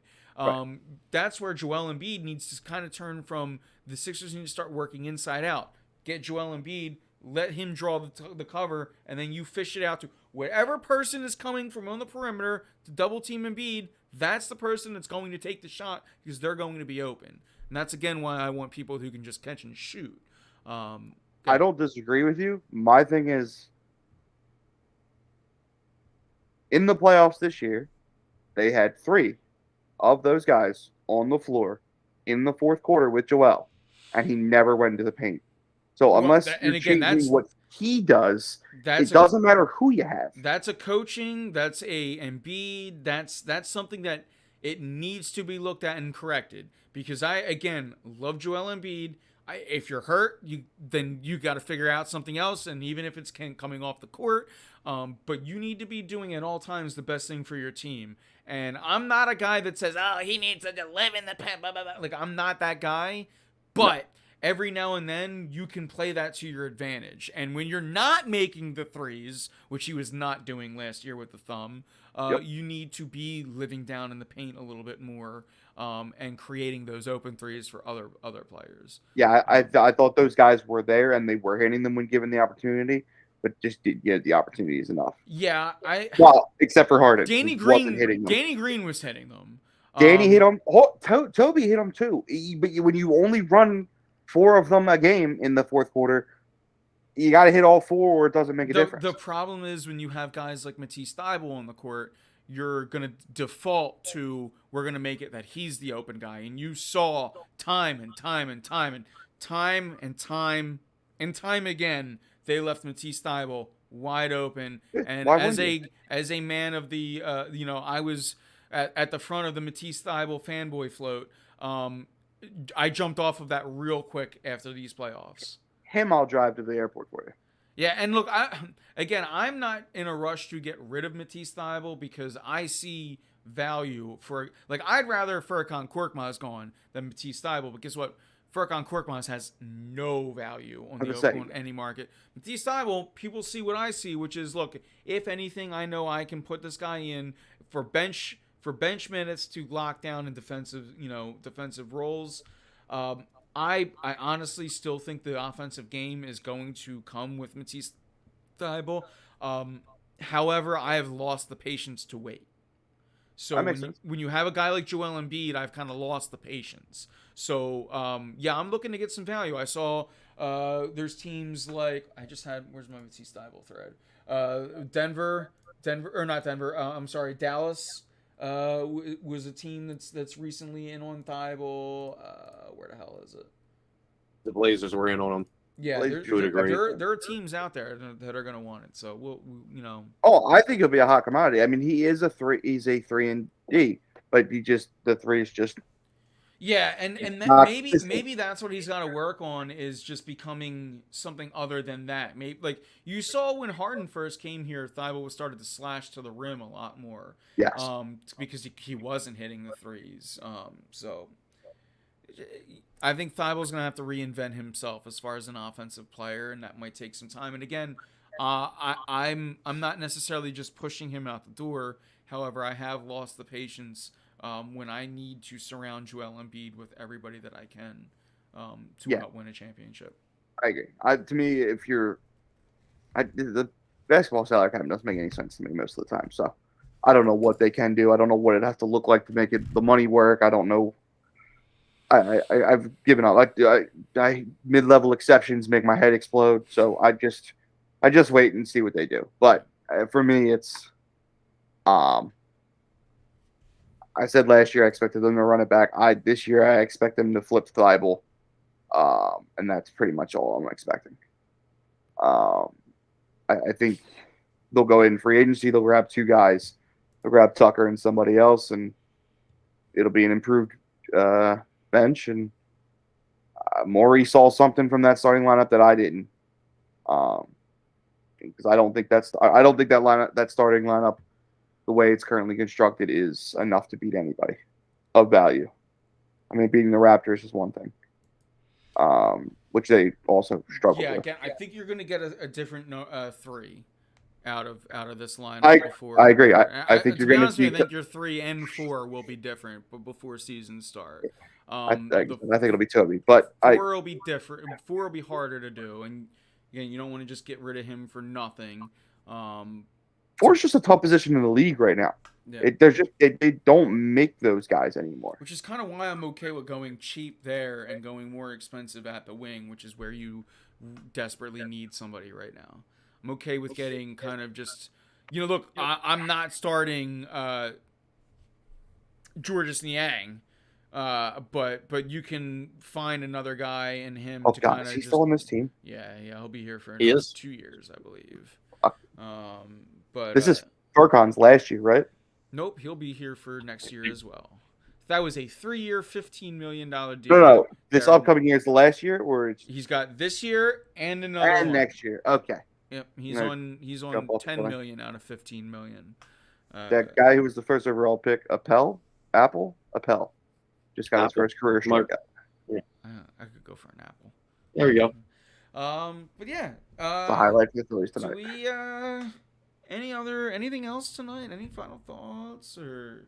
That's where Joel Embiid needs to kind of turn from the Sixers need to start working inside out. Get Joel Embiid, let him draw the cover, and then you fish it out to whatever person is coming from on the perimeter to double team Embiid. That's the person that's going to take the shot because they're going to be open. And that's, again, why I want people who can just catch and shoot. I don't disagree with you. My thing is, in the playoffs this year, they had 3 of those guys on the floor in the fourth quarter with Joel, and he never went into the paint. So unless you're changing what he does, it doesn't matter who you have. That's a coaching. That's a Embiid. That's something that it needs to be looked at and corrected. Because I, again, love Joel Embiid. If you're hurt, then you got to figure out something else. And even if it's coming off the court, but you need to be doing at all times the best thing for your team. And I'm not a guy that says, "Oh, he needs to live in the pen." Blah, blah, blah. Like, I'm not that guy. But every now and then you can play that to your advantage. And when you're not making the threes, which he was not doing last year with the thumb, you need to be living down in the paint a little bit more and creating those open threes for other players. Yeah, I thought those guys were there and they were hitting them when given the opportunity, but just didn't get the opportunities enough. Yeah, well, except for Harden. Danny Green was hitting them. Danny hit him. Toby hit him too. But when you only run 4 of them a game in the fourth quarter, you got to hit all 4 or it doesn't make a difference. The problem is when you have guys like Matisse Thybulle on the court, you're going to default to we're going to make it that he's the open guy. And you saw time again, they left Matisse Thybulle wide open. And as a man of the, I was at the front of the Matisse Thybulle fanboy float. I jumped off of that real quick after these playoffs. I'll drive to the airport for you. Yeah, and look, I'm not in a rush to get rid of Matisse Thybulle because I see value for, like, I'd rather Furkan Korkmaz gone than Matisse Thybulle, but guess what? Furkan Korkmaz has no value on any market. Matisse Thybulle, people see what I see, which is, look, if anything, I know I can put this guy in for bench minutes to lock down in defensive roles. I honestly still think the offensive game is going to come with Matisse Thybulle. However, I have lost the patience to wait. So when you have a guy like Joel Embiid, I've kind of lost the patience. So I'm looking to get some value. I saw there's teams like where's my Matisse Thybulle thread? Dallas. Was a team that's recently in on Thybulle. Where the hell is it? The Blazers were in on him. Yeah, there are teams out there that are going to want it. So we'll. Oh, I think he'll be a hot commodity. I mean, he is a 3. He's a 3-and-D, but the 3 is just. Yeah, and maybe that's what he's got to work on is just becoming something other than that. Maybe like you saw when Harden first came here, Thybulle started to slash to the rim a lot more. Yes. Because he wasn't hitting the threes. So I think Thybulle's going to have to reinvent himself as far as an offensive player, and that might take some time. And again, I'm not necessarily just pushing him out the door. However, I have lost the patience when I need to surround Joel Embiid with everybody that I can to help win a championship. I agree. To me, the basketball salary cap doesn't make any sense to me most of the time. So I don't know what they can do. I don't know what it'd have to look like to make the money work. I don't know. I've given up. I mid-level exceptions make my head explode. So I just wait and see what they do. But for me, it's I said last year I expected them to run it back. This year I expect them to flip Thybulle, and that's pretty much all I'm expecting. I think they'll go in free agency. They'll grab 2 guys. They'll grab Tucker and somebody else, and it'll be an improved bench. And Morey saw something from that starting lineup that I didn't. situation because I don't think that lineup, that starting lineup, the way it's currently constructed, is enough to beat anybody of value. I mean, beating the Raptors is one thing, which they also struggle Yeah, with. again, I think you're going to get a different 3 out of this lineup I before. agree. I think you're going to see. I think your 3 and 4 will be different, but before seasons start. I think it'll be Toby, but 4 will be different. 4 will be harder to do, and again, you don't want to just get rid of him for nothing. 4 is just a tough position in the league right now. Yeah. They don't make those guys anymore. Which is kind of why I'm okay with going cheap there and going more expensive at the wing, which is where you desperately need somebody right now. I'm okay with getting kind of just, look, I'm not starting Georges Niang, but you can find another guy in him to kind of. Is he still on this team? Yeah, he'll be here for 2 years, I believe. But this is Furkan's last year, right? Nope, he'll be here for next year as well. That was a 3-year, $15 million deal. No. This upcoming year is the last year, or he's got this year and another and one. Next year. Okay. Yep, he's on $10 million out of $15 million. That guy who was the first overall pick, Appel, just got his first career strikeout. Yeah, I could go for an apple. There we go. But yeah, the highlight for the Phillies tonight. Do we anything else tonight? Any final thoughts, or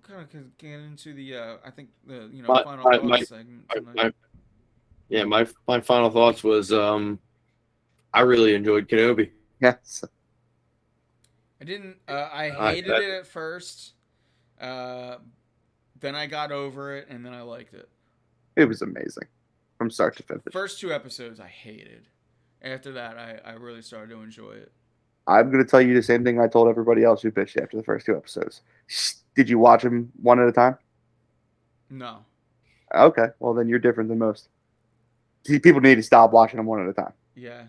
kind of get into the I think the final thoughts segment tonight? My final thoughts was I really enjoyed Kenobi. Yes. I didn't. I hated it at first. Then I got over it, and then I liked it. It was amazing from start to finish. First 2 episodes I hated. After that, I really started to enjoy it. I'm going to tell you the same thing I told everybody else who bitched after the first 2 episodes. Did you watch them one at a time? No. Okay, well then you're different than most. See, people need to stop watching them one at a time. Yeah.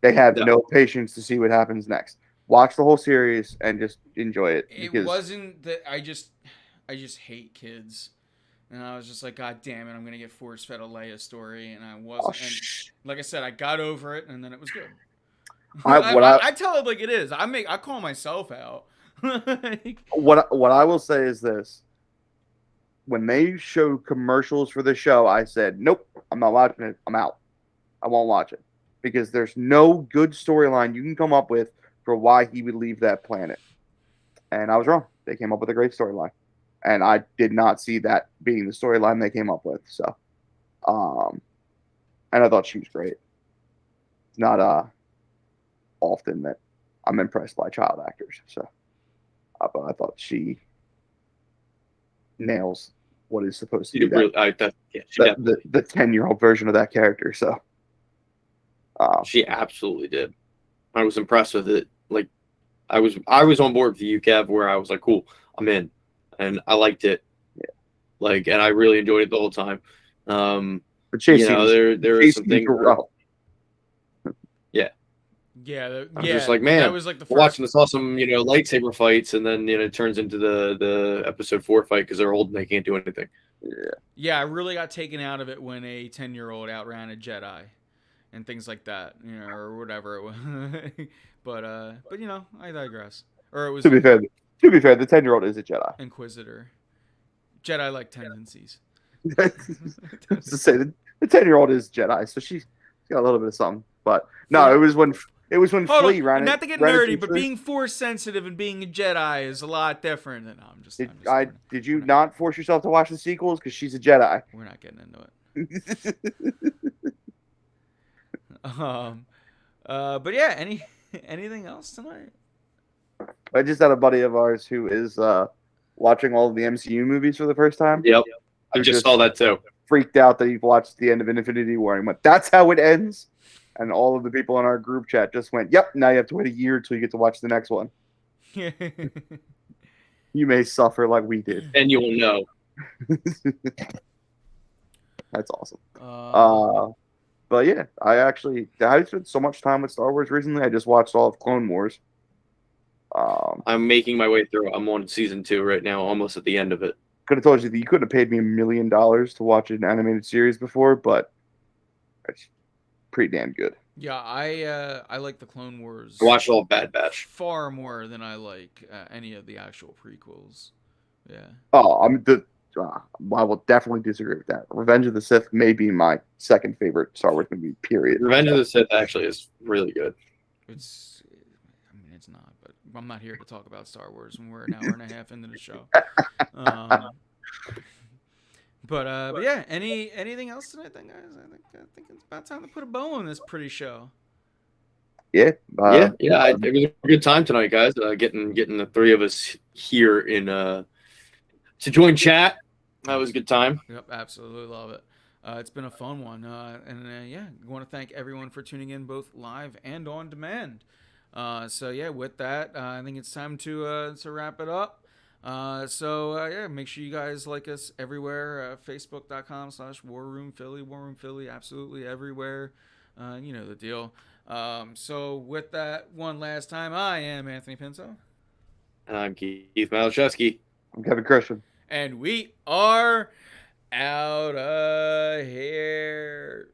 They have no patience to see what happens next. Watch the whole series and just enjoy it. It wasn't that I just hate kids. And I was just like, God damn it, I'm going to get force-fed a Leia story. And I wasn't. And like I said, I got over it, and then it was good. I tell it like it is. I call myself out. What I will say is this. When they showed commercials for the show, I said, nope, I'm not watching it. I'm out. I won't watch it. Because there's no good storyline you can come up with for why he would leave that planet. And I was wrong. They came up with a great storyline. And I did not see that being the storyline they came up with. So, and I thought she was great. It's not often that I'm impressed by child actors. So, but I thought she nails what is supposed to be the 10-year-old version of that character. So, she absolutely did. I was impressed with it. Like, I was on board with the UCAV where I was like, cool, I'm in. And I liked it. Yeah. Like, and I really enjoyed it the whole time. But Chase there are some things. Yeah. Yeah. I'm just like, man, that was like the first... watching this awesome, lightsaber fights, and then it turns into the episode 4 fight because they're old and they can't do anything. Yeah, I really got taken out of it when a 10-year-old outran a Jedi and things like that, or whatever it was. but I digress. Or it was To be fair, the 10-year-old is a Jedi. Inquisitor. Jedi-like tendencies. To say the 10-year-old is Jedi, so she's got a little bit of something. But no, it was when Flea ran. Not to get nerdy, but being force sensitive and being a Jedi is a lot different. And did you not force yourself to watch the sequels because she's a Jedi? We're not getting into it. But yeah, anything else tonight? I just had a buddy of ours who is watching all of the MCU movies for the first time. Yep, I just saw that too. Freaked out that he watched the end of Infinity War and went, "That's how it ends." And all of the people in our group chat just went, "Yep, now you have to wait a year till you get to watch the next one." You may suffer like we did, and you will know. That's awesome. But yeah, I spent so much time with Star Wars recently. I just watched all of Clone Wars. I'm making my way through. I'm on season 2 right now, almost at the end of it. Could have told you that you couldn't have paid me $1 million to watch an animated series before, but it's pretty damn good. Yeah, I like the Clone Wars I watched all of Bad Batch. far more than I like any of the actual prequels. Yeah. Oh, I will definitely disagree with that. Revenge of the Sith may be my second favorite Star Wars movie. Period. Revenge of the Sith actually is really good. It's, I mean, it's not, but I'm not here to talk about Star Wars when we're an hour and a half into the show. But yeah, anything else tonight, then, guys? I think it's about time to put a bow on this pretty show. Yeah. It was a good time tonight, guys. Getting the three of us here in to join chat. That was a good time. Yep, absolutely love it. It's been a fun one, and yeah, I want to thank everyone for tuning in, both live and on demand. So yeah, with that, I think it's time to wrap it up. Yeah, make sure you guys like us everywhere. Facebook.com/WarRoomPhilly, WarRoomPhilly, absolutely everywhere. You know the deal. So with that, one last time, I am Anthony Pinto. And I'm Keith Malachewski. I'm Kevin Christian. And we are out of here.